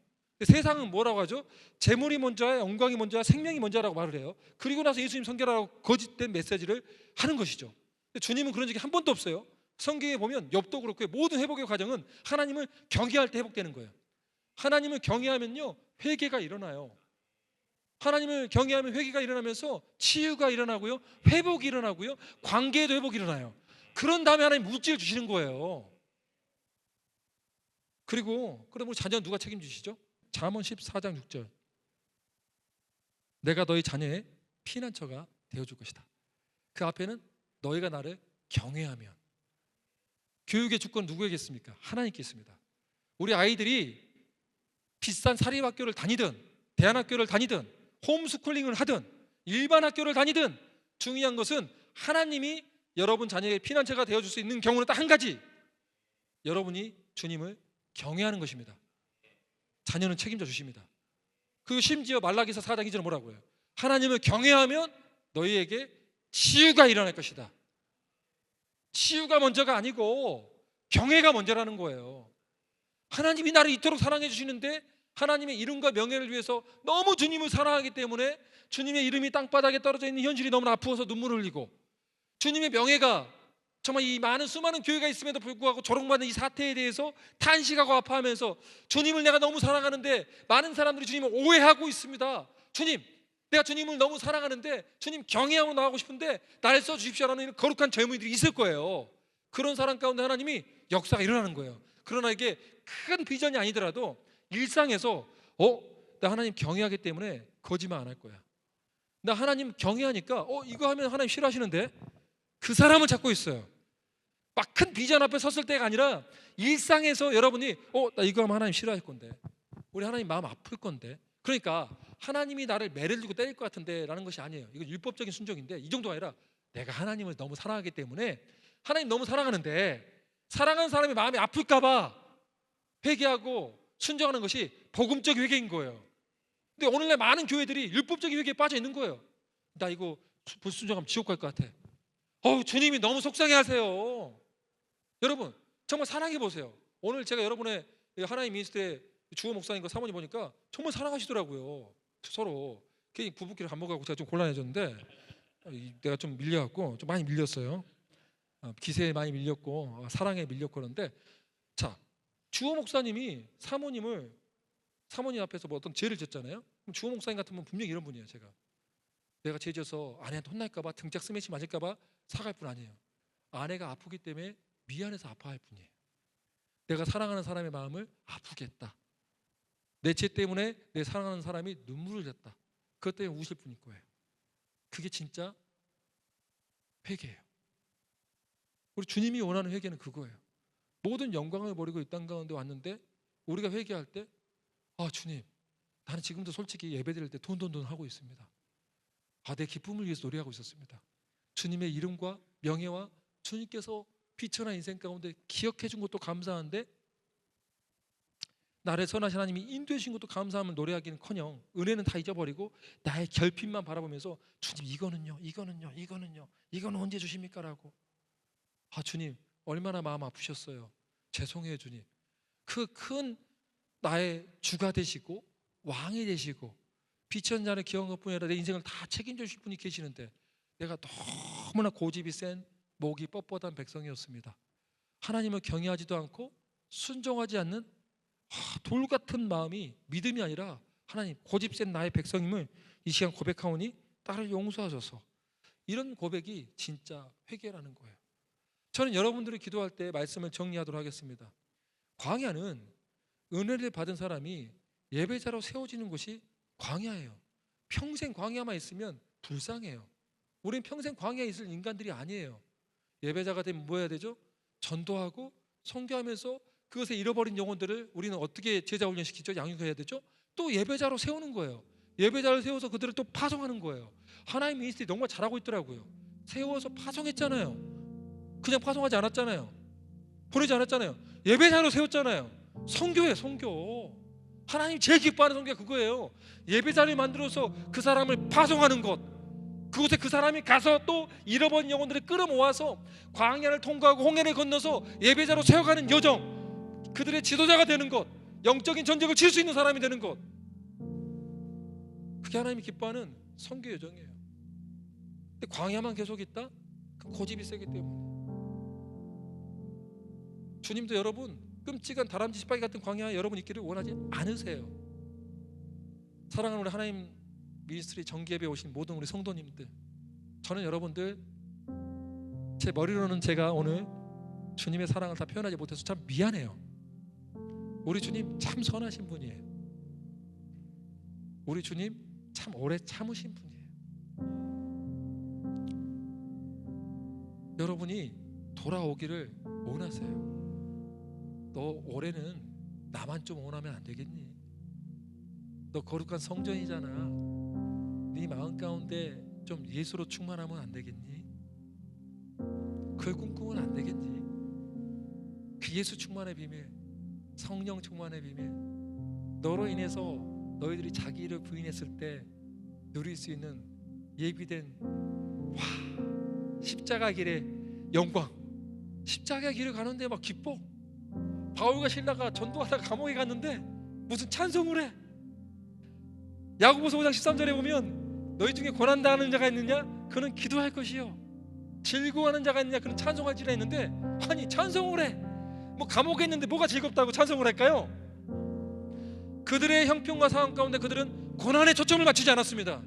A: 세상은 뭐라고 하죠? 재물이 먼저야, 영광이 먼저야, 생명이 먼저라고 말을 해요. 그리고 나서 예수님 선결하라고 거짓된 메시지를 하는 것이죠. 주님은 그런 적이 한 번도 없어요. 성경에 보면 욥도 그렇고 모든 회복의 과정은 하나님을 경외할 때 회복되는 거예요. 하나님을 경외하면요 회개가 일어나요. 하나님을 경외하면 회개가 일어나면서 치유가 일어나고요, 회복이 일어나고요, 관계에도 회복이 일어나요. 그런 다음에 하나님 물질을 주시는 거예요. 그리고 그럼 우리 자녀는 누가 책임지시죠? 잠언 14장 6절 내가 너희 자녀의 피난처가 되어줄 것이다. 그 앞에는 너희가 나를 경외하면. 교육의 주권은 누구에게 있습니까? 하나님께 있습니다. 우리 아이들이 비싼 사립학교를 다니든 대안학교를 다니든 홈스쿨링을 하든 일반 학교를 다니든 중요한 것은 하나님이 여러분 자녀의 피난처가 되어줄 수 있는 경우는 딱 한 가지, 여러분이 주님을 경외하는 것입니다. 자녀는 책임져 주십니다. 그리고 심지어 말라기서 4장 2절은 뭐라고 해요? 하나님을 경외하면 너희에게 치유가 일어날 것이다. 치유가 먼저가 아니고 경외가 먼저라는 거예요. 하나님이 나를 이토록 사랑해 주시는데 하나님의 이름과 명예를 위해서 너무 주님을 사랑하기 때문에 주님의 이름이 땅바닥에 떨어져 있는 현실이 너무나 아프어서 눈물을 흘리고 주님의 명예가 정말 이 많은 수많은 교회가 있음에도 불구하고 조롱받는 이 사태에 대해서 탄식하고 아파하면서 주님을 내가 너무 사랑하는데 많은 사람들이 주님을 오해하고 있습니다. 주님, 내가 주님을 너무 사랑하는데 주님 경외하고 나가고 싶은데 나를 써주십시오라는 거룩한 젊은이들이 있을 거예요. 그런 사람 가운데 하나님이 역사가 일어나는 거예요. 그러나 이게 큰 비전이 아니더라도 일상에서 나 하나님 경외하기 때문에 거짓말 안 할 거야. 나 하나님 경외하니까 이거 하면 하나님 싫어하시는데 그 사람을 찾고 있어요. 막 큰 비전 앞에 섰을 때가 아니라 일상에서 여러분이 나 이거 하면 하나님 싫어할 건데 우리 하나님 마음 아플 건데 그러니까 하나님이 나를 매를 들고 때릴 것 같은데 라는 것이 아니에요. 이건 율법적인 순종인데 이 정도가 아니라 내가 하나님을 너무 사랑하기 때문에 하나님 너무 사랑하는데 사랑하는 사람이 마음이 아플까 봐 회개하고 순종하는 것이 복음적 회개인 거예요. 근데 오늘날 많은 교회들이 율법적인 회개에 빠져 있는 거예요. 나 이거 불순종하면 지옥 갈 것 같아. 주님이 너무 속상해 하세요. 여러분 정말 사랑해 보세요. 오늘 제가 여러분의 하나님 미니스트의 주호 목사님과 사모님 보니까 정말 사랑하시더라고요. 서로 괜히 부부끼리 밥 먹어가고 제가 좀 곤란해졌는데 내가 좀 밀려갖고 좀 많이 밀렸어요. 기세에 많이 밀렸고 사랑에 밀렸고 그런데 자 주호 목사님이 사모님 앞에서 뭐 어떤 죄를 졌잖아요. 그럼 주호 목사님 같으면 분명히 이런 분이에요. 내가 죄 져서 아내한테 혼날까봐 등짝 스매시 맞을까봐 사과할 뿐 아니에요. 아내가 아프기 때문에 미안해서 아파할 뿐이에요. 내가 사랑하는 사람의 마음을 아프게 했다. 내 죄 때문에 내 사랑하는 사람이 눈물을 흘렸다. 그것 때문에 우실 뿐일 거예요. 그게 진짜 회개예요. 우리 주님이 원하는 회개는 그거예요. 모든 영광을 버리고 이 땅 가운데 왔는데 우리가 회개할 때 주님 나는 지금도 솔직히 예배드릴 때 돈 하고 있습니다. 내 기쁨을 위해서 노래하고 있었습니다. 주님의 이름과 명예와 주님께서 비천한 인생 가운데 기억해 준 것도 감사한데, 나를 선하신 하나님이 인도해 주신 것도 감사하면 노래하기는커녕 은혜는 다 잊어버리고 나의 결핍만 바라보면서 주님 이거는 이거는 언제 주십니까? 라고. 주님 얼마나 마음 아프셨어요. 죄송해요 주님. 그 큰 나의 주가 되시고 왕이 되시고 비천 자를 기억한 것뿐 아니라 내 인생을 다 책임져 주실 분이 계시는데 내가 너무나 고집이 센 목이 뻣뻣한 백성이었습니다. 하나님을 경외하지도 않고 순종하지 않는 돌 같은 마음이 믿음이 아니라 하나님 고집 센 나의 백성임을 이 시간 고백하오니 나를 용서하소서. 이런 고백이 진짜 회개라는 거예요. 저는 여러분들이 기도할 때 말씀을 정리하도록 하겠습니다. 광야는 은혜를 받은 사람이 예배자로 세워지는 곳이 광야예요. 평생 광야만 있으면 불쌍해요. 우리는 평생 광야에 있을 인간들이 아니에요. 예배자가 되면 뭐 해야 되죠? 전도하고 선교하면서 그것에 잃어버린 영혼들을 우리는 어떻게 제자 훈련시키죠? 양육해야 되죠? 또 예배자로 세우는 거예요. 예배자를 세워서 그들을 또 파송하는 거예요. 하나님 미니스트리 정말 잘하고 있더라고요. 세워서 파송했잖아요. 그냥 파송하지 않았잖아요. 보내지 않았잖아요. 예배자로 세웠잖아요. 선교예요. 선교. 하나님 제일 기뻐하는 선교가 그거예요. 예배자를 만들어서 그 사람을 파송하는 것, 그곳에 그 사람이 가서 또 잃어버린 영혼들을 끌어모아서 광야를 통과하고 홍해를 건너서 예배자로 세워가는 여정, 그들의 지도자가 되는 것, 영적인 전쟁을 칠 수 있는 사람이 되는 것, 그게 하나님이 기뻐하는 선교 여정이에요. 근데 광야만 계속 있다? 그 고집이 세기 때문에. 주님도 여러분 끔찍한 다람쥐 씹바퀴 같은 광야에 여러분 있기를 원하지 않으세요. 사랑하는 우리 하나님 미니스트리 정기예배에 오신 모든 우리 성도님들, 저는 여러분들 제 머리로는 제가 오늘 주님의 사랑을 다 표현하지 못해서 참 미안해요. 우리 주님 참 선하신 분이에요. 우리 주님 참 오래 참으신 분이에요. 여러분이 돌아오기를 원하세요. 너 올해는 나만 좀 원하면 안 되겠니? 너 거룩한 성전이잖아. 네 마음 가운데 좀 예수로 충만하면 안 되겠니? 그걸 꿈꾸면 안 되겠니? 그 예수 충만의 비밀, 성령 충만의 비밀, 너로 인해서 너희들이 자기 일을 부인했을 때 누릴 수 있는 예비된 십자가 길의 영광. 십자가 길을 가는데 막 기뻐. 바울과 실라가 전도하다가 감옥에 갔는데 무슨 찬송을 해. 야고보서 5장 13절에 보면 너희 중에 고난당하는 자가 있느냐? 그는 기도할 것이요. 즐거워하는 자가 있느냐? 그는 찬송할지라 했는데, 아니 찬송을 해. 뭐 감옥에 있는데 뭐가 즐겁다고 찬송을 할까요? 그들의 형편과 상황 가운데 그들은 고난에 초점을 맞추지 않았습니다.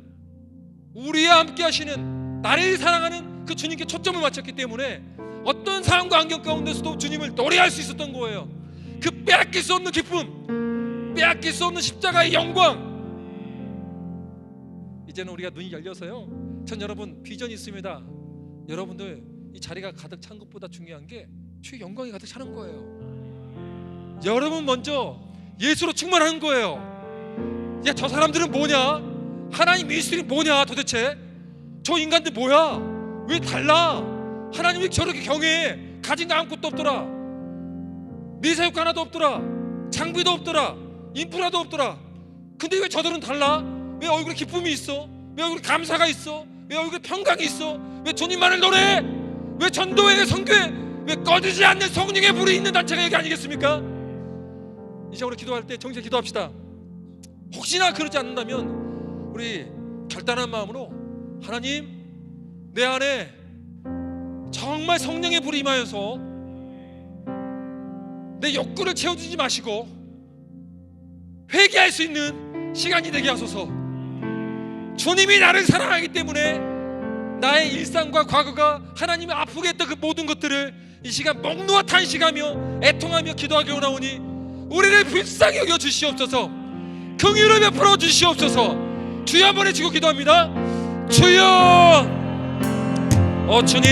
A: 우리와 함께 하시는 나를 사랑하는 그 주님께 초점을 맞췄기 때문에 어떤 상황과 환경 가운데서도 주님을 노래할 수 있었던 거예요. 그 빼앗길 수 없는 기쁨, 빼앗길 수 없는 십자가의 영광. 이제는 우리가 눈이 열려서요, 전 여러분 비전이 있습니다. 여러분들 이 자리가 가득 찬 것보다 중요한 게 주의 영광이 가득 차는 거예요. 여러분 먼저 예수로 충만하는 거예요. 야, 저 사람들은 뭐냐? 하나님 미니스트리 뭐냐 도대체? 저 인간들 뭐야? 왜 달라? 하나님 왜 저렇게 경외해? 가진 거 아무것도 없더라. 미사육 하나도 없더라. 장비도 없더라. 인프라도 없더라. 근데 왜 저들은 달라? 왜 얼굴에 기쁨이 있어? 왜 얼굴에 감사가 있어? 왜 얼굴에 평강이 있어? 왜 주님만을 노래해? 왜 전도회, 선교회, 왜 꺼지지 않는 성령의 불이 있는 단체가 여기 아니겠습니까? 이제 우리 기도할 때 정신 기도합시다. 혹시나 그러지 않는다면 우리 결단한 마음으로, 하나님 내 안에 정말 성령의 불이 임하여서 내 욕구를 채워주지 마시고 회개할 수 있는 시간이 되게 하소서. 주님이 나를 사랑하기 때문에 나의 일상과 과거가 하나님이 아프게 했던 그 모든 것들을 이 시간 목놓아 탄식하며 애통하며 기도하기 원하오니 우리를 불쌍히 여겨 주시옵소서. 긍휼을 베풀어 주시옵소서. 주여 한번 해주고 기도합니다. 주여, 주님